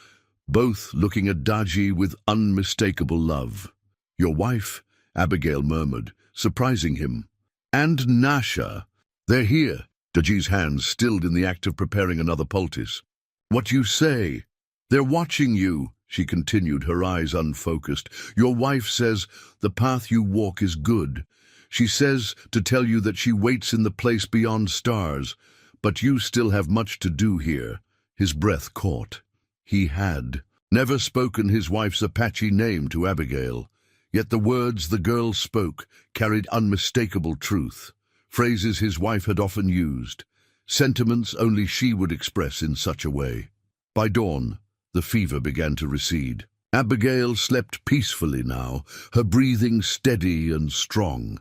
both looking at Daji with unmistakable love. "Your wife," Abigail murmured, surprising him. "And Nasha. They're here." Daji's hands stilled in the act of preparing another poultice. "What you say? They're watching you," she continued, her eyes unfocused. "Your wife says the path you walk is good. She says to tell you that she waits in the place beyond stars, but you still have much to do here." His breath caught. He had never spoken his wife's Apache name to Abigail, yet the words the girl spoke carried unmistakable truth, phrases his wife had often used, sentiments only she would express in such a way. By dawn, the fever began to recede. Abigail slept peacefully now, her breathing steady and strong.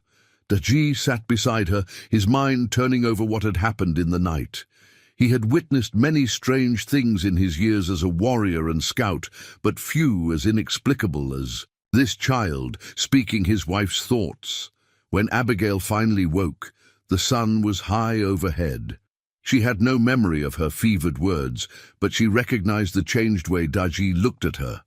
Daji sat beside her, his mind turning over what had happened in the night. He had witnessed many strange things in his years as a warrior and scout, but few as inexplicable as this child speaking his wife's thoughts. When Abigail finally woke, the sun was high overhead. She had no memory of her fevered words, but she recognized the changed way Daji looked at her,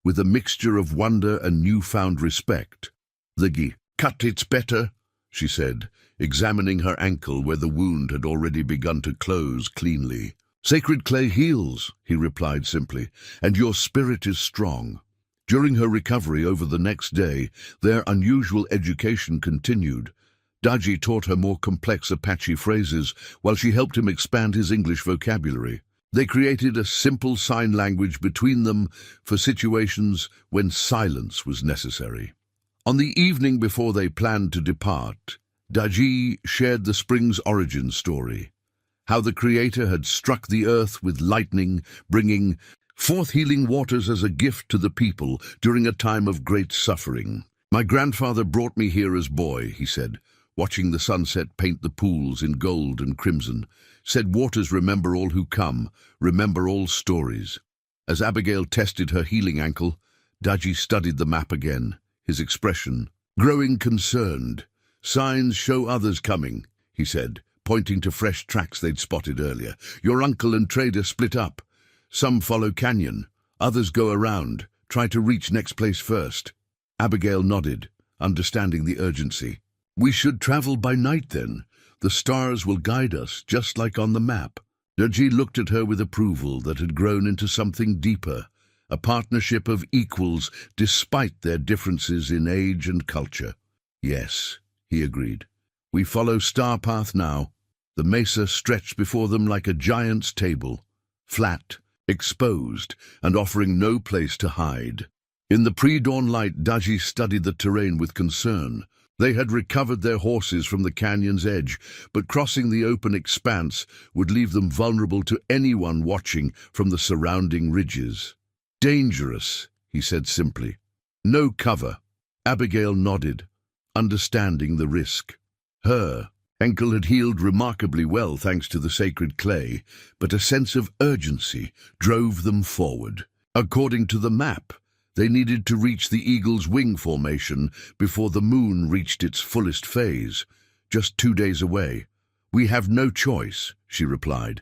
with a mixture of wonder and newfound respect. "The cut, it's better," she said, examining her ankle where the wound had already begun to close cleanly. "Sacred clay heals," he replied simply, "and your spirit is strong." During her recovery over the next day, their unusual education continued. Daji taught her more complex Apache phrases, while she helped him expand his English vocabulary. They created a simple sign language between them for situations when silence was necessary. On the evening before they planned to depart, Daji shared the spring's origin story. how the Creator had struck the earth with lightning, bringing forth healing waters as a gift to the people during a time of great suffering. "My grandfather brought me here as boy," he said, watching the sunset paint the pools in gold and crimson. "Said waters remember all who come, remember all stories." As Abigail tested her healing ankle, Daji studied the map again, his expression growing concerned. "Signs show others coming," he said, pointing to fresh tracks they'd spotted earlier. "Your uncle and trader split up. Some follow canyon, others go around, try to reach next place first." Abigail nodded, understanding the urgency. "We should travel by night then. The stars will guide us, just like on the map." Daji looked at her with approval that had grown into something deeper, a partnership of equals despite their differences in age and culture. "Yes," he agreed. "We follow Star Path now." The mesa stretched before them like a giant's table, flat, exposed, and offering no place to hide. In the pre-dawn light, Daji studied the terrain with concern. They had recovered their horses from the canyon's edge, but crossing the open expanse would leave them vulnerable to anyone watching from the surrounding ridges. "Dangerous," he said simply. "No cover." Abigail nodded, understanding the risk. Her ankle had healed remarkably well thanks to the sacred clay, but a sense of urgency drove them forward. According to the map, they needed to reach the eagle's wing formation before the moon reached its fullest phase, just 2 days away. "We have no choice," she replied.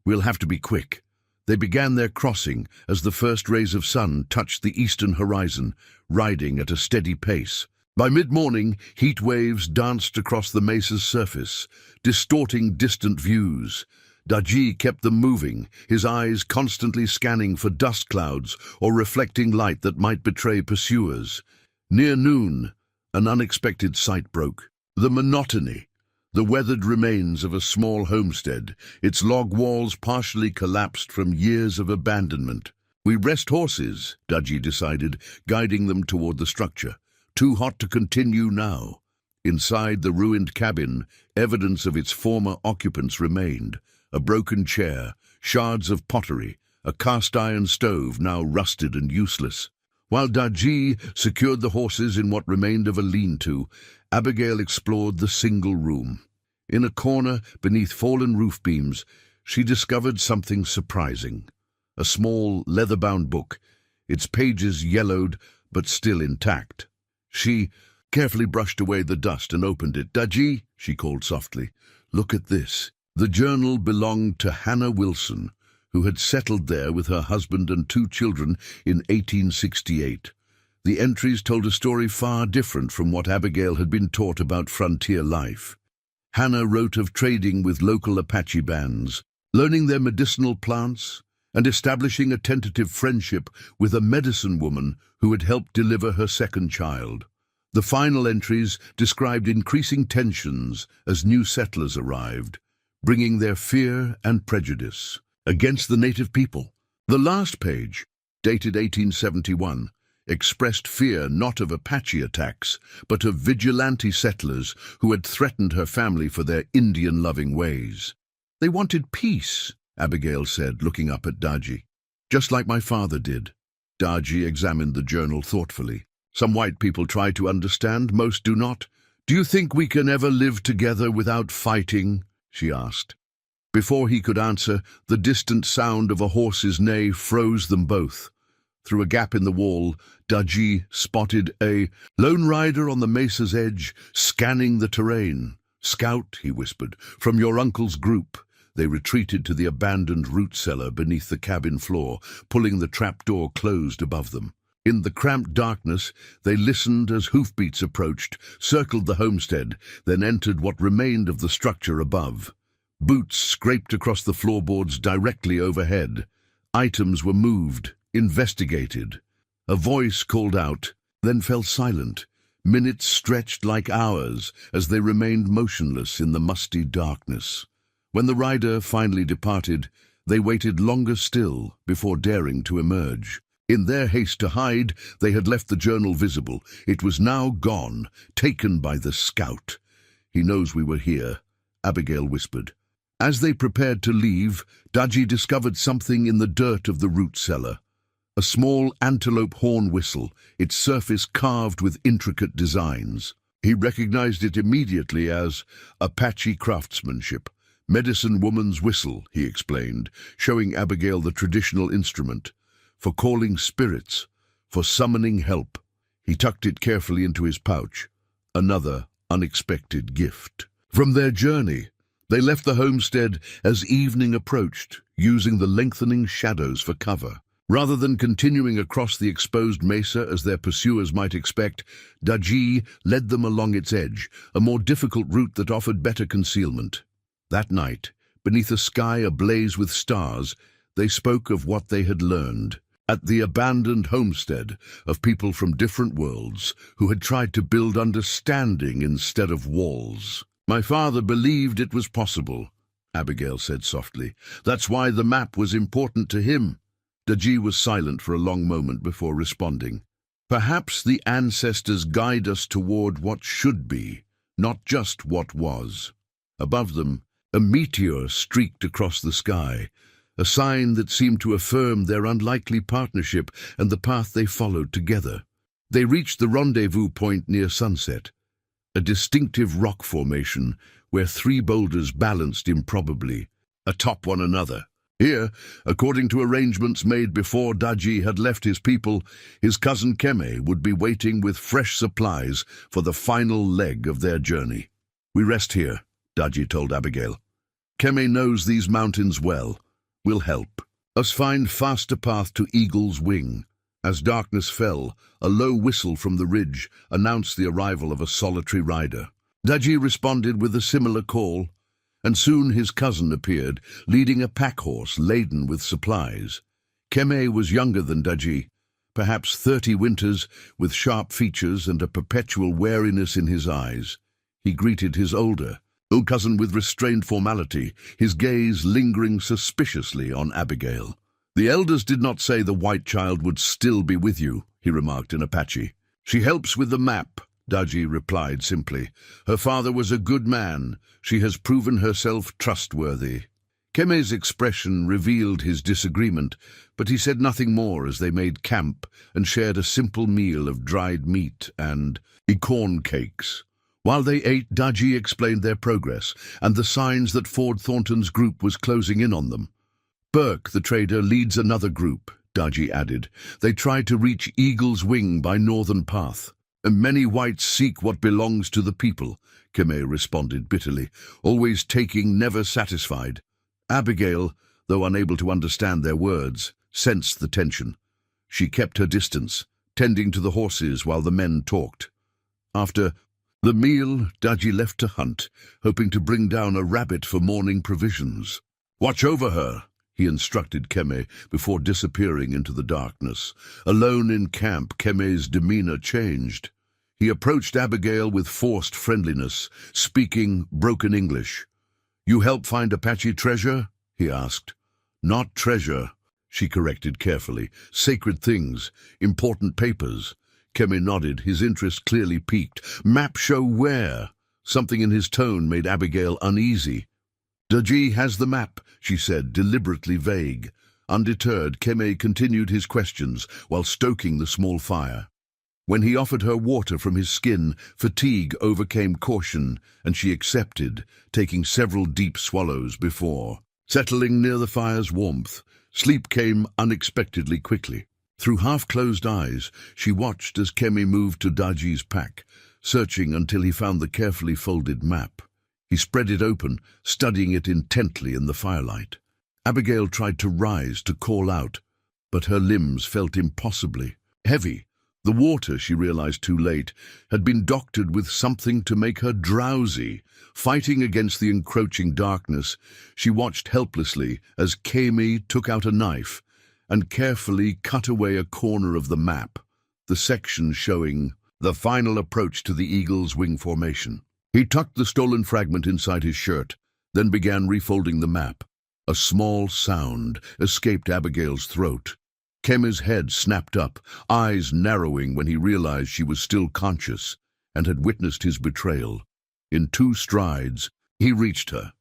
"We'll have to be quick." They began their crossing as the first rays of sun touched the eastern horizon, riding at a steady pace. By mid-morning, heat waves danced across the mesa's surface, distorting distant views. Daji kept them moving, his eyes constantly scanning for dust clouds or reflecting light that might betray pursuers. Near noon, an unexpected sight broke. The monotony, the weathered remains of a small homestead, its log walls partially collapsed from years of abandonment. "We rest horses," Daji decided, guiding them toward the structure. "Too hot to continue now." Inside the ruined cabin, evidence of its former occupants remained. A broken chair, shards of pottery, a cast-iron stove now rusted and useless. While Daji secured the horses in what remained of a lean-to, Abigail explored the single room. In a corner, beneath fallen roof beams, she discovered something surprising. A small, leather-bound book, its pages yellowed but still intact. She carefully brushed away the dust and opened it. "Daji," she called softly, "look at this." The journal belonged to Hannah Wilson, who had settled there with her husband and 2 children in 1868. The entries told a story far different from what Abigail had been taught about frontier life. Hannah wrote of trading with local Apache bands, learning their medicinal plants, and establishing a tentative friendship with a medicine woman who had helped deliver her second child. The final entries described increasing tensions as new settlers arrived, bringing their fear and prejudice against the native people. The last page, dated 1871, expressed fear not of Apache attacks, but of vigilante settlers who had threatened her family for their Indian-loving ways. "They wanted peace," Abigail said, looking up at Daji. "Just like my father did." Daji examined the journal thoughtfully. "Some white people try to understand, most do not. Do you think we can ever live together without fighting?" she asked. Before he could answer, the distant sound of a horse's neigh froze them both. Through a gap in the wall, Daji spotted a lone rider on the mesa's edge, scanning the terrain. "Scout," he whispered, "from your uncle's group." They retreated to the abandoned root cellar beneath the cabin floor, pulling the trapdoor closed above them. In the cramped darkness, they listened as hoofbeats approached, circled the homestead, then entered what remained of the structure above. Boots scraped across the floorboards directly overhead. Items were moved, investigated. A voice called out, then fell silent. Minutes stretched like hours as they remained motionless in the musty darkness. When the rider finally departed, they waited longer still before daring to emerge. In their haste to hide, they had left the journal visible. It was now gone, taken by the scout. "He knows we were here," Abigail whispered. As they prepared to leave, Daji discovered something in the dirt of the root cellar. A small antelope horn whistle, its surface carved with intricate designs. He recognized it immediately as Apache craftsmanship. Medicine woman's whistle, he explained, showing Abigail the traditional instrument. For calling spirits, for summoning help. He tucked it carefully into his pouch. Another unexpected gift. From their journey, they left the homestead as evening approached, using the lengthening shadows for cover. Rather than continuing across the exposed mesa as their pursuers might expect, Daji led them along its edge, a more difficult route that offered better concealment. That night, beneath a sky ablaze with stars, they spoke of what they had learned at the abandoned homestead of people from different worlds who had tried to build understanding instead of walls. "My father believed it was possible," Abigail said softly. "That's why the map was important to him." Daji was silent for a long moment before responding. "Perhaps the ancestors guide us toward what should be, not just what was." Above them, a meteor streaked across the sky, a sign that seemed to affirm their unlikely partnership and the path they followed together. They reached the rendezvous point near sunset, a distinctive rock formation where three boulders balanced improbably, atop one another. Here, according to arrangements made before Daji had left his people, his cousin Keme would be waiting with fresh supplies for the final leg of their journey. "We rest here," Daji told Abigail. "Keme knows these mountains well. We'll help us find faster path to Eagle's Wing." As darkness fell, a low whistle from the ridge announced the arrival of a solitary rider. Daji responded with a similar call, and soon his cousin appeared, leading a pack horse laden with supplies. Keme was younger than Daji, perhaps 30 winters, with sharp features and a perpetual wariness in his eyes. He greeted his older cousin with restrained formality, his gaze lingering suspiciously on Abigail. "The elders did not say the white child would still be with you," he remarked in Apache. "She helps with the map," Daji replied simply. "Her father was a good man. She has proven herself trustworthy." Keme's expression revealed his disagreement, but he said nothing more as they made camp and shared a simple meal of dried meat and corn cakes. While they ate, Daji explained their progress and the signs that Ford Thornton's group was closing in on them. "Burke, the trader, leads another group," Daji added. "They try to reach Eagle's Wing by northern path. And many whites seek what belongs to the people," Keme responded bitterly, "always taking, never satisfied." Abigail, though unable to understand their words, sensed the tension. She kept her distance, tending to the horses while the men talked. After the meal, Daji left to hunt, hoping to bring down a rabbit for morning provisions. "Watch over her," he instructed Keme before disappearing into the darkness. Alone in camp, Keme's demeanor changed. He approached Abigail with forced friendliness, speaking broken English. "You help find Apache treasure?" he asked. "Not treasure," she corrected carefully. "Sacred things, important papers." Keme nodded, his interest clearly piqued. "Map show where?" Something in his tone made Abigail uneasy. "Daji has the map," she said, deliberately vague. Undeterred, Keme continued his questions while stoking the small fire. When he offered her water from his skin, fatigue overcame caution, and she accepted, taking several deep swallows before. Settling near the fire's warmth, sleep came unexpectedly quickly. Through half-closed eyes, she watched as Keme moved to Daji's pack, searching until he found the carefully folded map. He spread it open, studying it intently in the firelight. Abigail tried to rise to call out, but her limbs felt impossibly heavy. The water, she realized too late, had been doctored with something to make her drowsy. Fighting against the encroaching darkness, she watched helplessly as Keme took out a knife and carefully cut away a corner of the map, the section showing the final approach to the Eagle's Wing formation. He tucked the stolen fragment inside his shirt, then began refolding the map. A small sound escaped Abigail's throat. Keme's head snapped up, eyes narrowing when he realized she was still conscious and had witnessed his betrayal. In 2 strides, he reached her.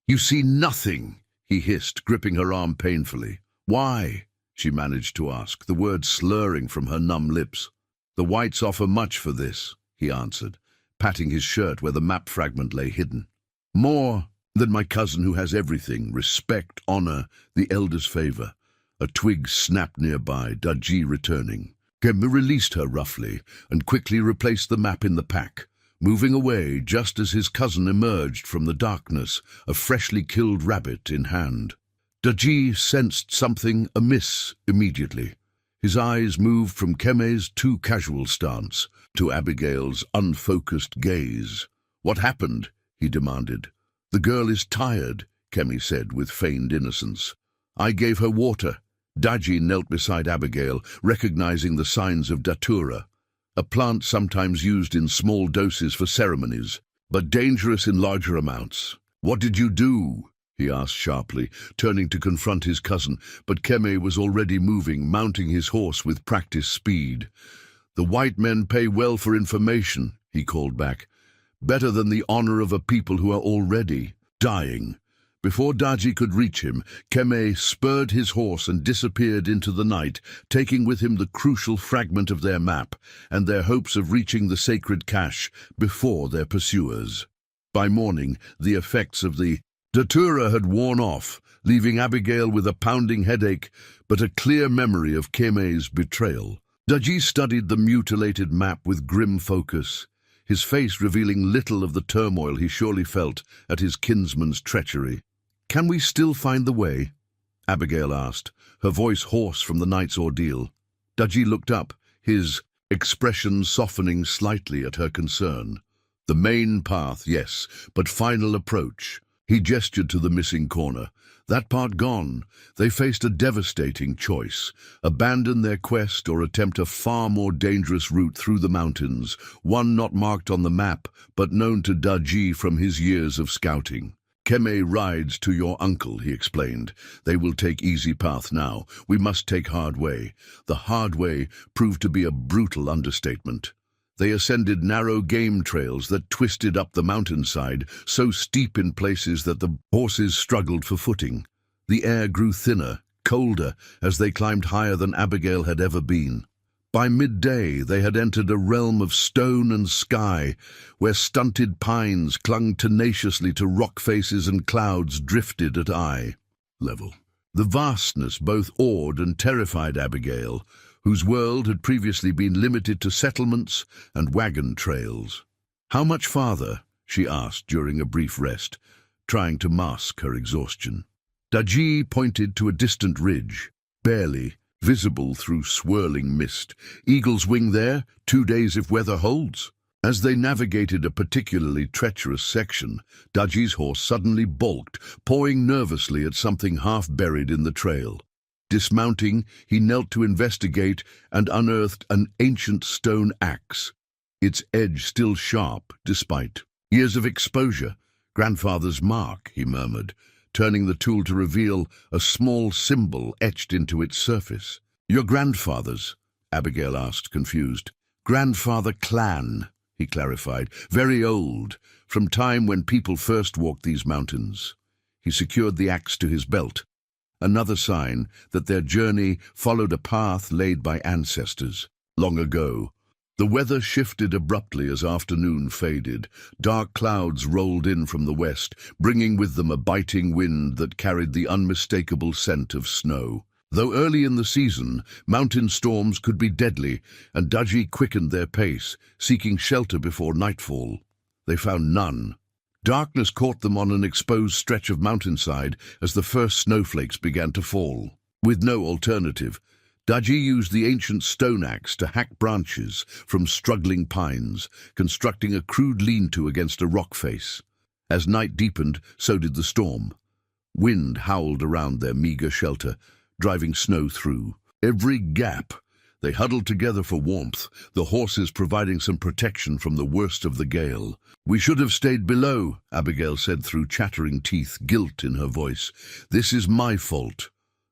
You see nothing, he hissed, gripping her arm painfully. Why? She managed to ask, the words slurring from her numb lips. The whites offer much for this, he answered, patting his shirt where the map fragment lay hidden. More than my cousin who has everything, respect, honor, the elder's favor. A twig snapped nearby, Daji returning. Kemme released her roughly and quickly replaced the map in the pack, moving away just as his cousin emerged from the darkness, a freshly killed rabbit in hand. Daji sensed something amiss immediately. His eyes moved from Kemme's too casual stance to Abigail's unfocused gaze. What happened? He demanded. The girl is tired, Kemme said with feigned innocence. I gave her water. Daji knelt beside Abigail, recognizing the signs of datura, a plant sometimes used in small doses for ceremonies, but dangerous in larger amounts. What did you do? He asked sharply, turning to confront his cousin, but Kemme was already moving, mounting his horse with practiced speed. The white men pay well for information, he called back. Better than the honor of a people who are already dying. Before Daji could reach him, Kemme spurred his horse and disappeared into the night, taking with him the crucial fragment of their map and their hopes of reaching the sacred cache before their pursuers. By morning, the effects of the datura had worn off, leaving Abigail with a pounding headache but a clear memory of Kemme's betrayal. Daji studied the mutilated map with grim focus, his face revealing little of the turmoil he surely felt at his kinsman's treachery. Can we still find the way? Abigail asked, her voice hoarse from the night's ordeal. Daji looked up, his expression softening slightly at her concern. The main path, yes, but final approach. He gestured to the missing corner. That part gone, they faced a devastating choice. Abandon their quest or attempt a far more dangerous route through the mountains, one not marked on the map, but known to Daji from his years of scouting. Kemme rides to your uncle, he explained. They will take easy path now. We must take hard way. The hard way proved to be a brutal understatement. They ascended narrow game trails that twisted up the mountainside, so steep in places that the horses struggled for footing. The air grew thinner, colder, as they climbed higher than Abigail had ever been. By midday, they had entered a realm of stone and sky, where stunted pines clung tenaciously to rock faces and clouds drifted at eye level. The vastness both awed and terrified Abigail, whose world had previously been limited to settlements and wagon trails. How much farther? She asked during a brief rest, trying to mask her exhaustion. Daji pointed to a distant ridge, barely visible through swirling mist. Eagle's wing there, 2 days if weather holds. As they navigated a particularly treacherous section, Daji's horse suddenly balked, pawing nervously at something half buried in the trail. Dismounting, he knelt to investigate and unearthed an ancient stone axe, its edge still sharp despite years of exposure. Grandfather's mark, he murmured, turning the tool to reveal a small symbol etched into its surface. Your grandfather's? Abigail asked, confused. Grandfather clan, he clarified. Very old, from time when people first walked these mountains. He secured the axe to his belt, another sign that their journey followed a path laid by ancestors long ago. The weather shifted abruptly as afternoon faded. Dark clouds rolled in from the west, bringing with them a biting wind that carried the unmistakable scent of snow. Though early in the season, mountain storms could be deadly, and Daji quickened their pace, seeking shelter before nightfall. They found none. Darkness caught them on an exposed stretch of mountainside as the first snowflakes began to fall. With no alternative, Daji used the ancient stone axe to hack branches from struggling pines, constructing a crude lean-to against a rock face. As night deepened, so did the storm. Wind howled around their meager shelter, driving snow through every gap. They huddled together for warmth, the horses providing some protection from the worst of the gale. We should have stayed below, Abigail said through chattering teeth, guilt in her voice. This is my fault.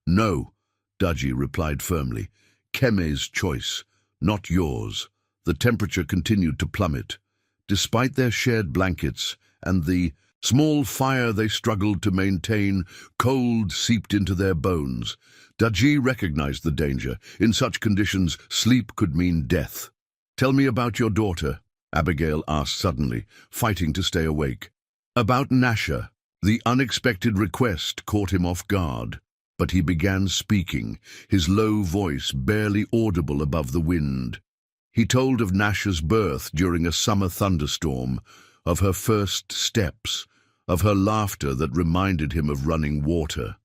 No, Daji replied firmly. Kemme's choice, not yours. The temperature continued to plummet. Despite their shared blankets and the Small fire they struggled to maintain, cold seeped into their bones. Daji recognized the danger. In such conditions, sleep could mean death. "Tell me about your daughter," Abigail asked suddenly, fighting to stay awake. "About Nasha." The unexpected request caught him off guard, but he began speaking, his low voice barely audible above the wind. He told of Nasha's birth during a summer thunderstorm, of her first steps, of her laughter that reminded him of running water.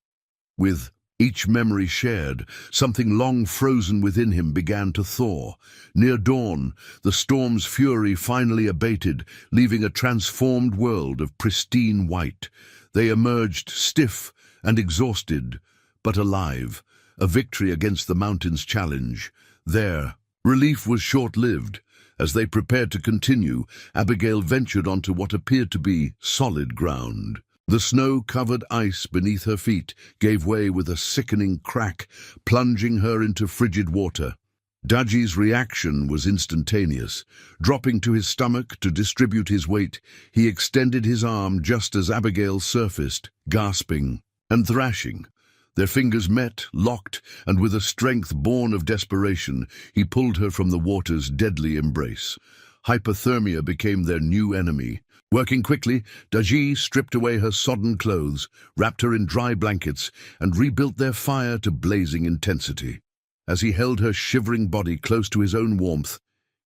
With each memory shared, something long frozen within him began to thaw. Near dawn, the storm's fury finally abated, leaving a transformed world of pristine white. They emerged stiff and exhausted, but alive, a victory against the mountain's challenge. There, relief was short-lived. As they prepared to continue, Abigail ventured onto what appeared to be solid ground. The snow-covered ice beneath her feet gave way with a sickening crack, plunging her into frigid water. Daji's reaction was instantaneous. Dropping to his stomach to distribute his weight, he extended his arm just as Abigail surfaced, gasping and thrashing. Their fingers met, locked, and with a strength born of desperation, he pulled her from the water's deadly embrace. Hypothermia became their new enemy. Working quickly, Daji stripped away her sodden clothes, wrapped her in dry blankets, and rebuilt their fire to blazing intensity. As he held her shivering body close to his own warmth,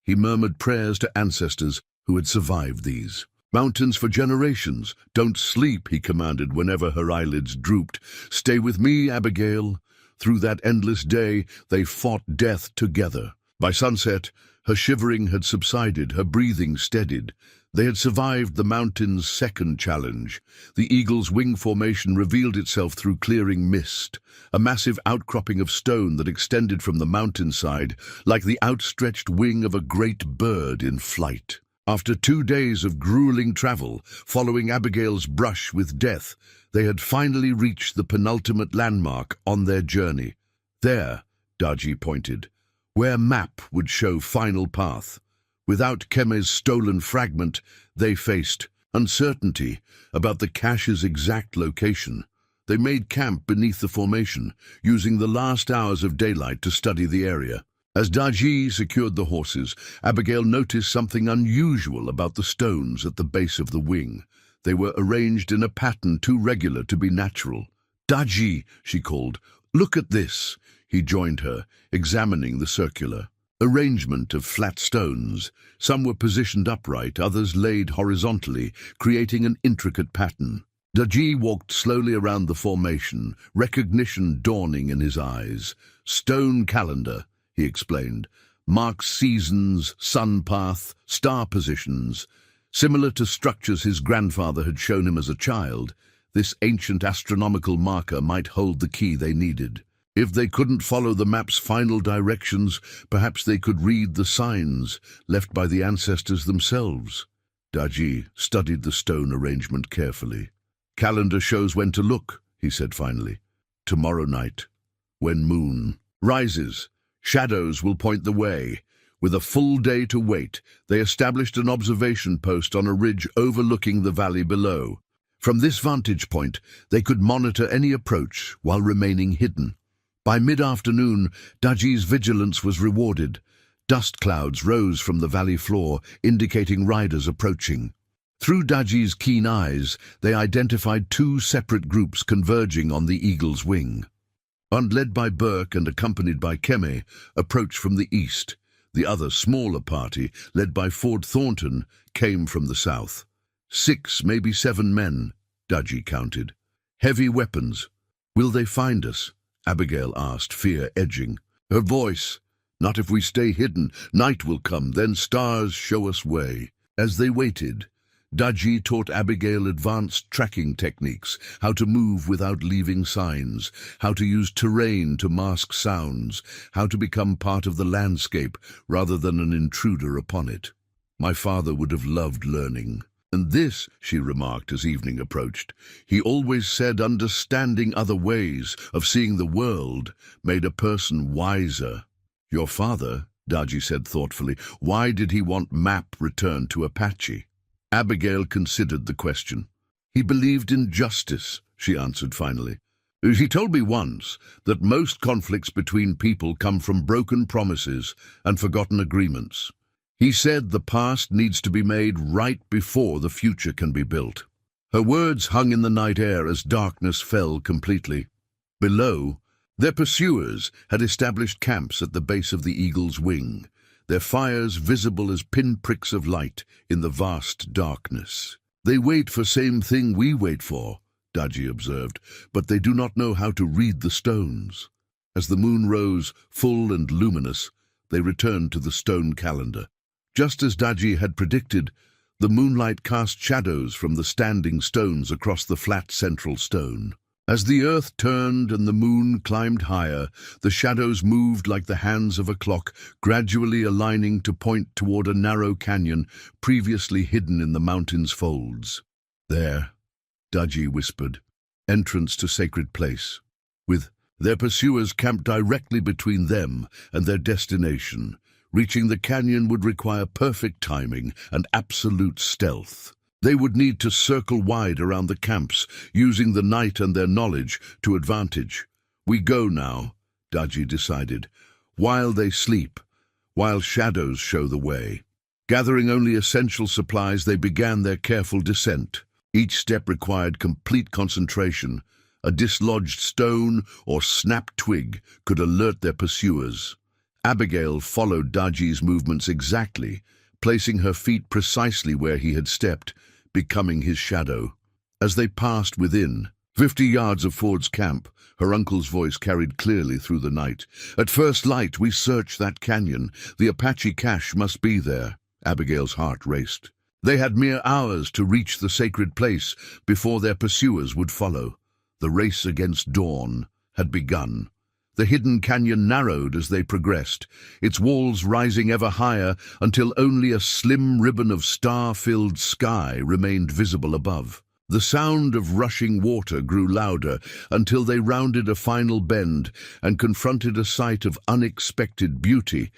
he murmured prayers to ancestors who had survived these. "Mountains for generations, don't sleep," he commanded whenever her eyelids drooped. "Stay with me, Abigail." Through that endless day, they fought death together. By sunset, her shivering had subsided, her breathing steadied. They had survived the mountain's second challenge. The eagle's wing formation revealed itself through clearing mist, a massive outcropping of stone that extended from the mountainside like the outstretched wing of a great bird in flight. After 2 days of grueling travel, following Abigail's brush with death, they had finally reached the penultimate landmark on their journey. There, Daji pointed, where map would show final path. Without Keme's stolen fragment, they faced uncertainty about the cache's exact location. They made camp beneath the formation, using the last hours of daylight to study the area. As Daji secured the horses, Abigail noticed something unusual about the stones at the base of the wing. They were arranged in a pattern too regular to be natural. "Daji," she called, "look at this." He joined her, examining the circular arrangement of flat stones. Some were positioned upright, others laid horizontally, creating an intricate pattern. Daji walked slowly around the formation, recognition dawning in his eyes. "Stone calendar," he explained, "marks seasons, sun path, star positions. Similar to structures his grandfather had shown him as a child, this ancient astronomical marker might hold the key they needed. If they couldn't follow the map's final directions, perhaps they could read the signs left by the ancestors themselves. Daji studied the stone arrangement carefully. "Calendar shows when to look," he said finally. "Tomorrow night, when moon rises, shadows will point the way." With a full day to wait, they established an observation post on a ridge overlooking the valley below. From this vantage point, they could monitor any approach while remaining hidden. By mid-afternoon, Daji's vigilance was rewarded. Dust clouds rose from the valley floor, indicating riders approaching. Through Daji's keen eyes, they identified 2 separate groups converging on the eagle's wing. One, led by Burke and accompanied by Keme, approached from the east. The other, smaller party, led by Ford Thornton, came from the south. 6, maybe 7 men, Daji counted. Heavy weapons. "Will they find us?" Abigail asked, fear edging. Her voice, "Not if we stay hidden. Night will come, then stars show us way." As they waited, Daji taught Abigail advanced tracking techniques, how to move without leaving signs, how to use terrain to mask sounds, how to become part of the landscape rather than an intruder upon it. "My father would have loved learning. And this," she remarked as evening approached, "he always said understanding other ways of seeing the world made a person wiser." "Your father," Daji said thoughtfully, "why did he want map returned to Apache?" Abigail considered the question. He believed in justice, she answered finally. He told me once that most conflicts between people come from broken promises and forgotten agreements. He said the past needs to be made right before the future can be built. Her words hung in the night air as darkness fell completely. Below, their pursuers had established camps at the base of the eagle's wing, their fires visible as pinpricks of light in the vast darkness. They wait for same thing we wait for, Daji observed, but they do not know how to read the stones. As the moon rose, full and luminous, they returned to the stone calendar. Just as Daji had predicted, the moonlight cast shadows from the standing stones across the flat central stone. As the earth turned and the moon climbed higher, the shadows moved like the hands of a clock, gradually aligning to point toward a narrow canyon previously hidden in the mountain's folds. There, Daji whispered, entrance to sacred place, with their pursuers camped directly between them and their destination. Reaching the canyon would require perfect timing and absolute stealth. They would need to circle wide around the camps, using the night and their knowledge to advantage. We go now, Daji decided, while they sleep, while shadows show the way. Gathering only essential supplies, they began their careful descent. Each step required complete concentration. A dislodged stone or snapped twig could alert their pursuers. Abigail followed Daji's movements exactly, placing her feet precisely where he had stepped, becoming his shadow. As they passed within 50 yards of Ford's camp, her uncle's voice carried clearly through the night. At first light, we search that canyon. The Apache cache must be there. Abigail's heart raced. They had mere hours to reach the sacred place before their pursuers would follow. The race against dawn had begun. The hidden canyon narrowed as they progressed, its walls rising ever higher until only a slim ribbon of star-filled sky remained visible above. The sound of rushing water grew louder until they rounded a final bend and confronted a sight of unexpected beauty,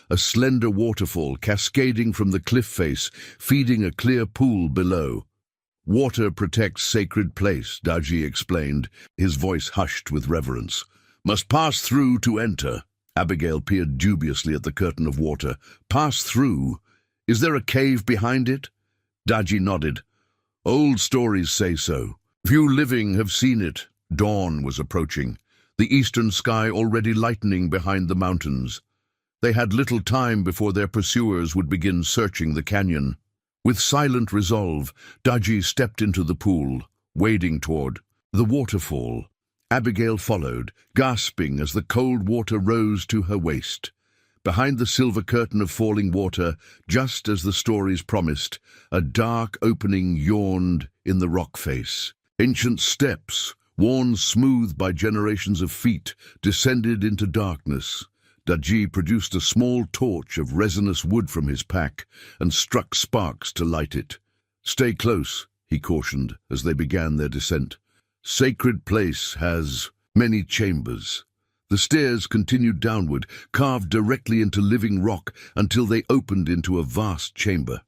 a slender waterfall cascading from the cliff face, feeding a clear pool below. Water protects sacred place, Daji explained, his voice hushed with reverence. Must pass through to enter. Abigail peered dubiously at the curtain of water. Pass through? Is there a cave behind it? Daji nodded. Old stories say so. Few living have seen it. Dawn was approaching, the eastern sky already lightening behind the mountains. They had little time before their pursuers would begin searching the canyon. With silent resolve, Daji stepped into the pool, wading toward the waterfall. Abigail followed, gasping as the cold water rose to her waist. Behind the silver curtain of falling water, just as the stories promised, a dark opening yawned in the rock face. Ancient steps, worn smooth by generations of feet, descended into darkness. Daji produced a small torch of resinous wood from his pack and struck sparks to light it. Stay close, he cautioned as they began their descent. Sacred place has many chambers. The stairs continued downward, carved directly into living rock until they opened into a vast chamber.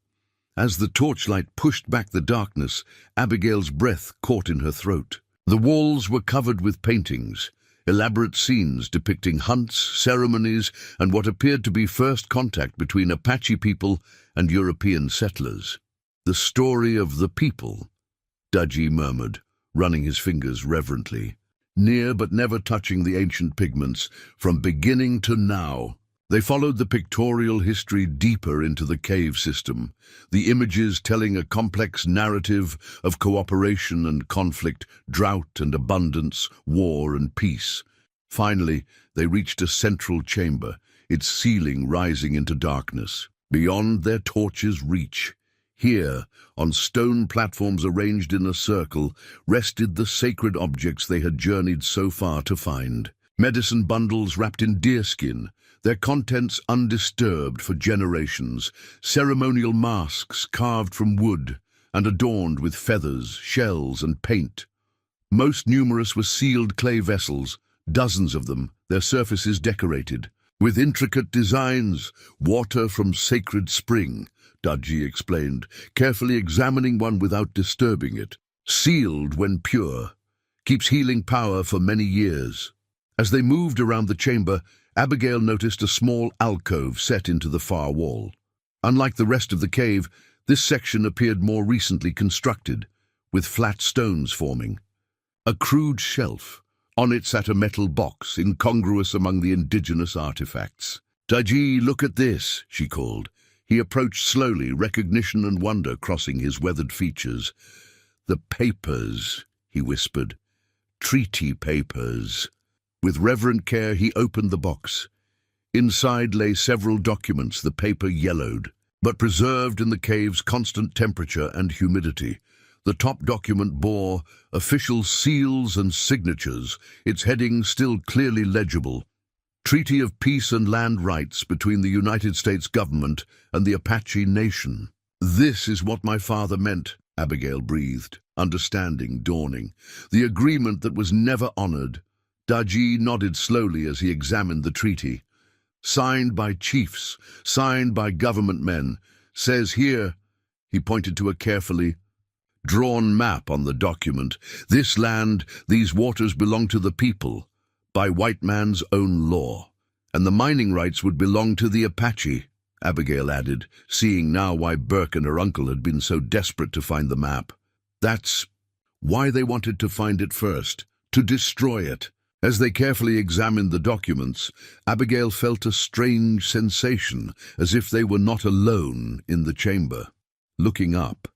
As the torchlight pushed back the darkness, Abigail's breath caught in her throat. The walls were covered with paintings, elaborate scenes depicting hunts, ceremonies, and what appeared to be first contact between Apache people and European settlers. The story of the people, Daji murmured, running his fingers reverently, near but never touching the ancient pigments, from beginning to now. They followed the pictorial history deeper into the cave system, the images telling a complex narrative of cooperation and conflict, drought and abundance, war and peace. Finally, they reached a central chamber, its ceiling rising into darkness, beyond their torches' reach. Here, on stone platforms arranged in a circle, rested the sacred objects they had journeyed so far to find. Medicine bundles wrapped in deerskin, their contents undisturbed for generations, ceremonial masks carved from wood and adorned with feathers, shells, and paint. Most numerous were sealed clay vessels, dozens of them, their surfaces decorated. With intricate designs, water from sacred spring, Daji explained, carefully examining one without disturbing it. sealed when pure, keeps healing power for many years. As they moved around the chamber, Abigail noticed a small alcove set into the far wall. Unlike the rest of the cave, this section appeared more recently constructed, with flat stones forming. A crude shelf. On it sat a metal box, incongruous among the indigenous artifacts. "Daji, look at this," she called. He approached slowly, recognition and wonder crossing his weathered features. "The papers," he whispered. "Treaty papers." With reverent care, he opened the box. Inside lay several documents, the paper yellowed, but preserved in the cave's constant temperature and humidity. The top document bore official seals and signatures, its heading still clearly legible. Treaty of Peace and Land Rights between the United States government and the Apache Nation. "This is what my father meant," Abigail breathed, understanding dawning. "The agreement that was never honored." Daji nodded slowly as he examined the treaty. "Signed by chiefs, signed by government men. Says here," he pointed to a carefully drawn map on the document, "this land, these waters belong to the people, by white man's own law. And the mining rights would belong to the Apache," Abigail added, seeing now why Burke and her uncle had been so desperate to find the map. That's why they wanted to find it first, to destroy it. As they carefully examined the documents, Abigail felt a strange sensation, as if they were not alone in the chamber. Looking up,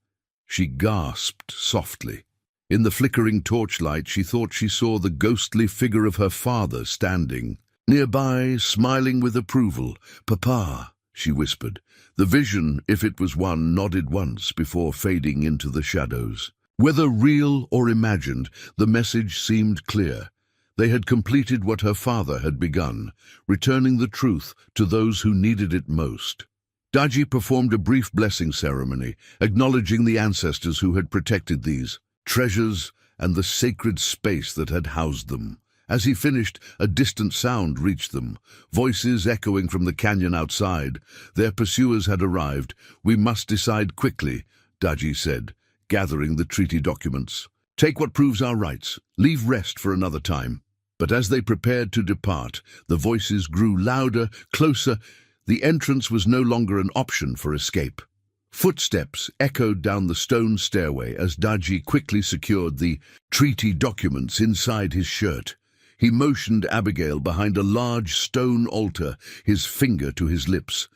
she gasped softly. In the flickering torchlight, she thought she saw the ghostly figure of her father standing nearby, smiling with approval. "Papa," she whispered. The vision, if it was one, nodded once before fading into the shadows. Whether real or imagined, the message seemed clear. They had completed what her father had begun, returning the truth to those who needed it most. Daji performed a brief blessing ceremony, acknowledging the ancestors who had protected these treasures and the sacred space that had housed them. As he finished, a distant sound reached them, voices echoing from the canyon outside. Their pursuers had arrived. "We must decide quickly," Daji said, gathering the treaty documents. "Take what proves our rights. Leave rest for another time." But as they prepared to depart, the voices grew louder, closer. The entrance was no longer an option for escape. Footsteps echoed down the stone stairway as Daji quickly secured the treaty documents inside his shirt. He motioned Abigail behind a large stone altar, his finger to his lips.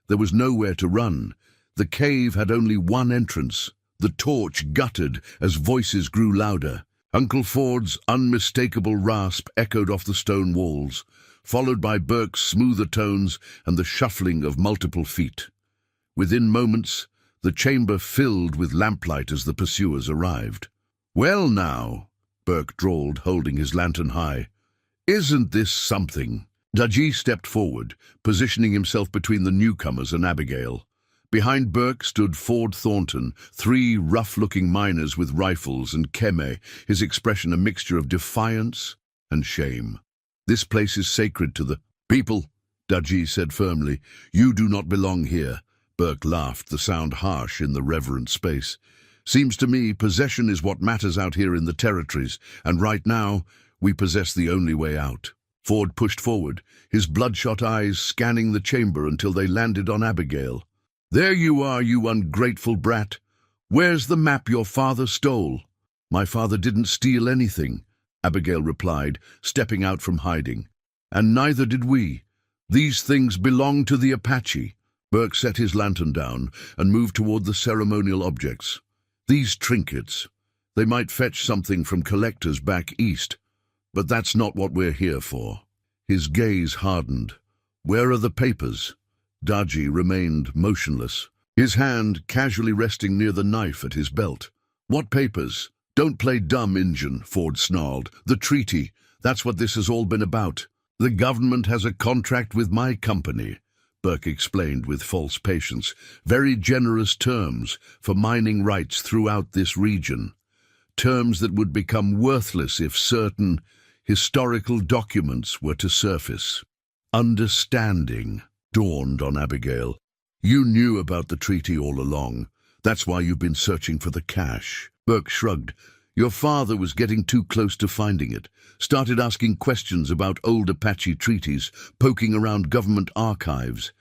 There was nowhere to run. The cave had only one entrance. The torch guttered as voices grew louder. Uncle Ford's unmistakable rasp echoed off the stone walls, followed by Burke's smoother tones and the shuffling of multiple feet. Within moments, the chamber filled with lamplight as the pursuers arrived. "Well now," Burke drawled, holding his lantern high. "Isn't this something?" Daji stepped forward, positioning himself between the newcomers and Abigail. Behind Burke stood Ford Thornton, three rough-looking miners with rifles, and Keme, his expression a mixture of defiance and shame. "This place is sacred to the people," Daji said firmly. "You do not belong here." Burke laughed, the sound harsh in the reverent space. "Seems to me possession is what matters out here in the territories, and right now we possess the only way out." Ford pushed forward, his bloodshot eyes scanning the chamber until they landed on Abigail. "There you are, you ungrateful brat. Where's the map your father stole?" "My father didn't steal anything," Abigail replied, stepping out from hiding. "And neither did we. These things belong to the Apache." Burke set his lantern down and moved toward the ceremonial objects. "These trinkets, they might fetch something from collectors back east, but that's not what we're here for." His gaze hardened. "Where are the papers?" Daji remained motionless, his hand casually resting near the knife at his belt. "What papers?" "Don't play dumb, Injun," Ford snarled. "The treaty, that's what this has all been about." "The government has a contract with my company," Burke explained with false patience. "Very generous terms for mining rights throughout this region. Terms that would become worthless if certain historical documents were to surface." Understanding dawned on Abigail. "You knew about the treaty all along. That's why you've been searching for the cash." Burke shrugged. Your father was getting too close to finding it. Started asking questions about old Apache treaties, poking around government archives.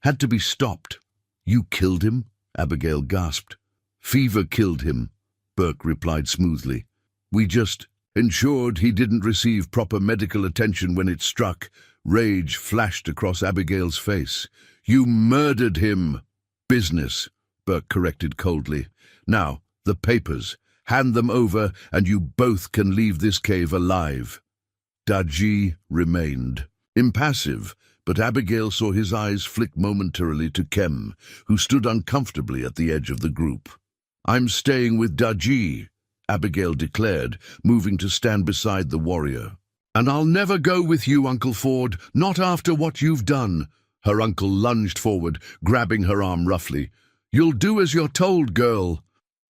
Had to be stopped. You killed him? Abigail gasped. Fever killed him, Burke replied smoothly. We just ensured he didn't receive proper medical attention when it struck. Rage flashed across Abigail's face. You murdered him. Business, Burke corrected coldly. Now, the papers. Hand them over, and you both can leave this cave alive. Daji remained impassive, but Abigail saw his eyes flick momentarily to Kem, who stood uncomfortably at the edge of the group. I'm staying with Daji, Abigail declared, moving to stand beside the warrior. And I'll never go with you, Uncle Ford, not after what you've done. Her uncle lunged forward, grabbing her arm roughly. You'll do as you're told, girl.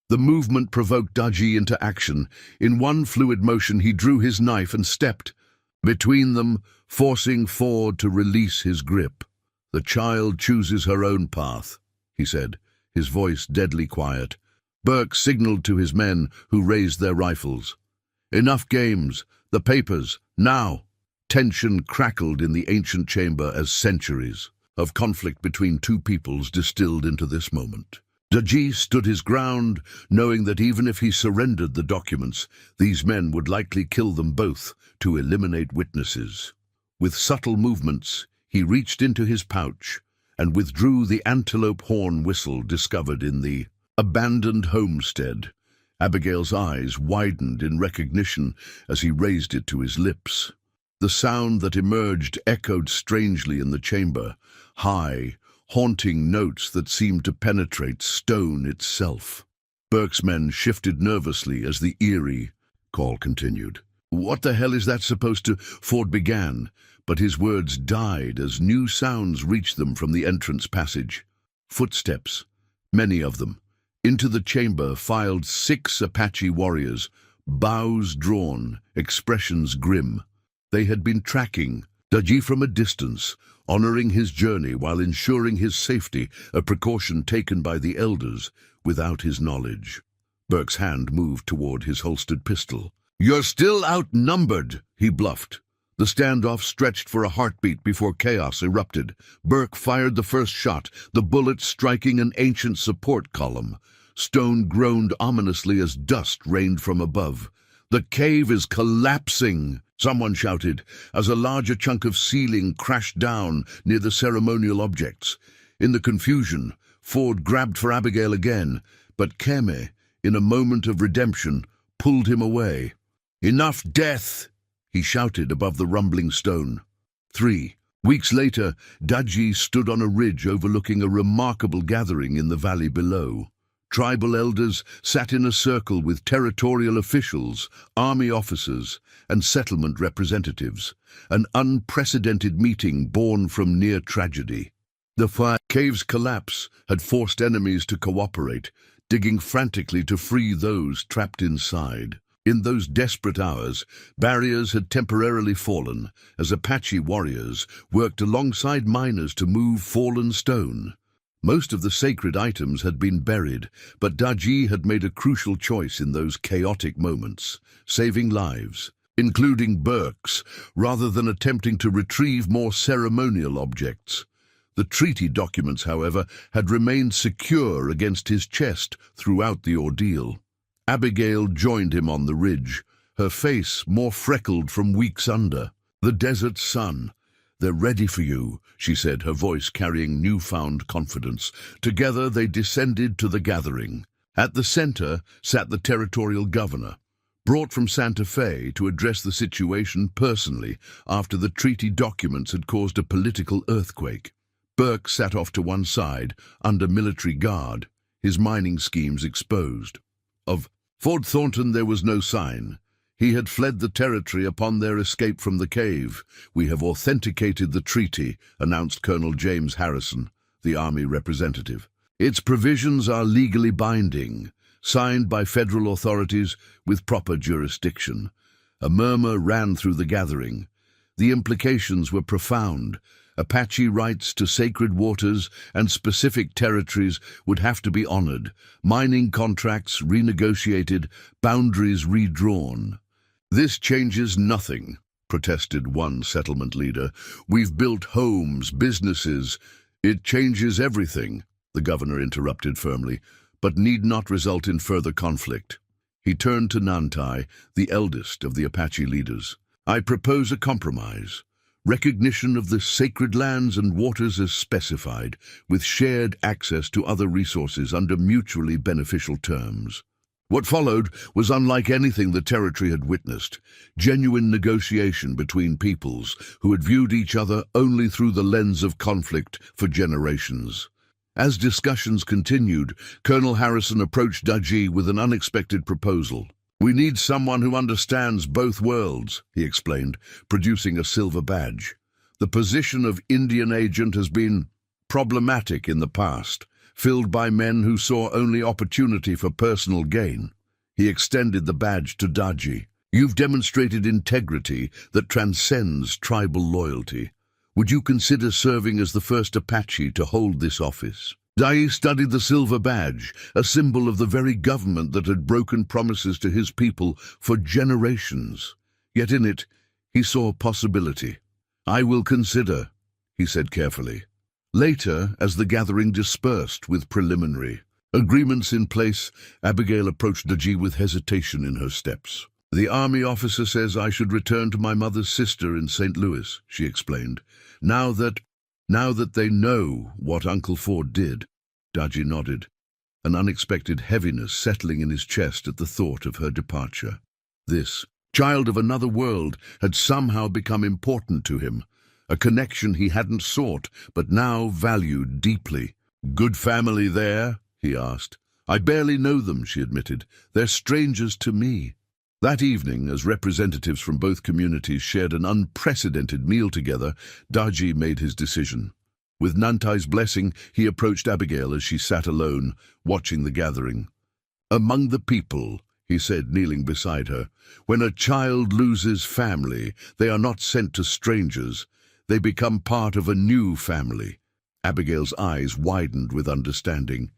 The movement provoked Daji into action. In one fluid motion, he drew his knife and stepped between them, forcing Ford to release his grip. The child chooses her own path, he said, his voice deadly quiet. Burke signaled to his men, who raised their rifles. Enough games. The papers. Now. Tension crackled in the ancient chamber as centuries of conflict between two peoples distilled into this moment. Daji stood his ground, knowing that even if he surrendered the documents, these men would likely kill them both to eliminate witnesses. With subtle movements, he reached into his pouch and withdrew the antelope horn whistle discovered in the abandoned homestead. Abigail's eyes widened in recognition as he raised it to his lips. The sound that emerged echoed strangely in the chamber, high, haunting notes that seemed to penetrate stone itself. Burke's men shifted nervously as the eerie call continued. What the hell is that supposed to? Ford began, but his words died as new sounds reached them from the entrance passage. Footsteps, many of them. Into the chamber filed 6 Apache warriors, bows drawn, expressions grim. They had been tracking Daji from a distance, honoring his journey while ensuring his safety, a precaution taken by the elders without his knowledge. Burke's hand moved toward his holstered pistol. You're still outnumbered, he bluffed. The standoff stretched for a heartbeat before chaos erupted. Burke fired the first shot, the bullet striking an ancient support column. Stone groaned ominously as dust rained from above. The cave is collapsing, someone shouted, as a larger chunk of ceiling crashed down near the ceremonial objects. In the confusion, Ford grabbed for Abigail again, but Keme, in a moment of redemption, pulled him away. Enough death, he shouted above the rumbling stone. 3 weeks later, Daji stood on a ridge overlooking a remarkable gathering in the valley below. Tribal elders sat in a circle with territorial officials, army officers, and settlement representatives, an unprecedented meeting born from near tragedy. The cave's collapse had forced enemies to cooperate, digging frantically to free those trapped inside. In those desperate hours, barriers had temporarily fallen as Apache warriors worked alongside miners to move fallen stone. Most of the sacred items had been buried, but Daji had made a crucial choice in those chaotic moments, saving lives, including Burke's, rather than attempting to retrieve more ceremonial objects. The treaty documents, however, had remained secure against his chest throughout the ordeal. Abigail joined him on the ridge, her face more freckled from weeks under. The desert sun. They're ready for you, she said, her voice carrying newfound confidence. Together they descended to the gathering. At the center sat the territorial governor, brought from Santa Fe to address the situation personally after the treaty documents had caused a political earthquake. Burke sat off to one side, under military guard, his mining schemes exposed. Of Ford Thornton there was no sign. He had fled the territory upon their escape from the cave. We have authenticated the treaty, announced Colonel James Harrison, the Army representative. Its provisions are legally binding, signed by federal authorities with proper jurisdiction. A murmur ran through the gathering. The implications were profound. Apache rights to sacred waters and specific territories would have to be honored, mining contracts renegotiated, boundaries redrawn. "This changes nothing," protested one settlement leader. "We've built homes, businesses. It changes everything," the governor interrupted firmly, "but need not result in further conflict." He turned to Nantai, the eldest of the Apache leaders. "I propose a compromise. Recognition of the sacred lands and waters as specified, with shared access to other resources under mutually beneficial terms." What followed was unlike anything the territory had witnessed: genuine negotiation between peoples who had viewed each other only through the lens of conflict for generations. As discussions continued, Colonel Harrison approached Daji with an unexpected proposal. "We need someone who understands both worlds," he explained, producing a silver badge. "The position of Indian agent has been problematic in the past, filled by men who saw only opportunity for personal gain." He extended the badge to Daji. "You've demonstrated integrity that transcends tribal loyalty. Would you consider serving as the first Apache to hold this office?" Daji studied the silver badge, a symbol of the very government that had broken promises to his people for generations. Yet in it, he saw possibility. "I will consider," he said carefully. Later, as the gathering dispersed with preliminary agreements in place, Abigail approached Daji with hesitation in her steps. "The army officer says I should return to my mother's sister in St. Louis," she explained. Now that they know what Uncle Ford did." Daji nodded, an unexpected heaviness settling in his chest at the thought of her departure. This child of another world had somehow become important to him, a connection he hadn't sought, but now valued deeply. "Good family there?" he asked. "I barely know them," she admitted. "They're strangers to me." That evening, as representatives from both communities shared an unprecedented meal together, Daji made his decision. With Nantai's blessing, he approached Abigail as she sat alone, watching the gathering. "Among the people," he said, kneeling beside her, "when a child loses family, they are not sent to strangers. They become part of a new family." Abigail's eyes widened with understanding.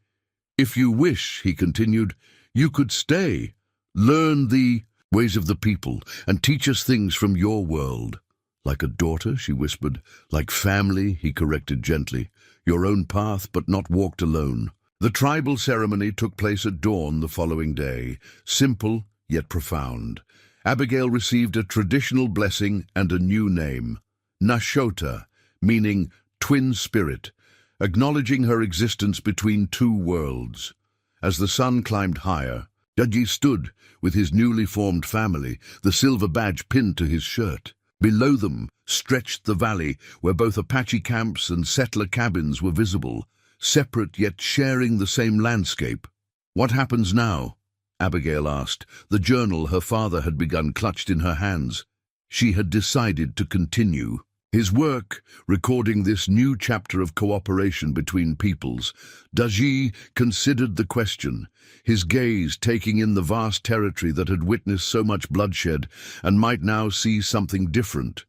"If you wish," he continued, "you could stay, learn the ways of the people, and teach us things from your world." "Like a daughter," she whispered. "Like family," he corrected gently. "Your own path, but not walked alone." The tribal ceremony took place at dawn the following day, simple yet profound. Abigail received a traditional blessing and a new name, Nashota, meaning twin spirit, acknowledging her existence between two worlds. As the sun climbed higher, Daji stood with his newly formed family, the silver badge pinned to his shirt. Below them stretched the valley, where both Apache camps and settler cabins were visible, separate yet sharing the same landscape. "What happens now?" Abigail asked, the journal her father had begun clutched in her hands. She had decided to continue. His work, recording this new chapter of cooperation between peoples, Daji considered the question, his gaze taking in the vast territory that had witnessed so much bloodshed and might now see something different.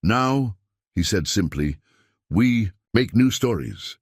"Now," he said simply, "we make new stories.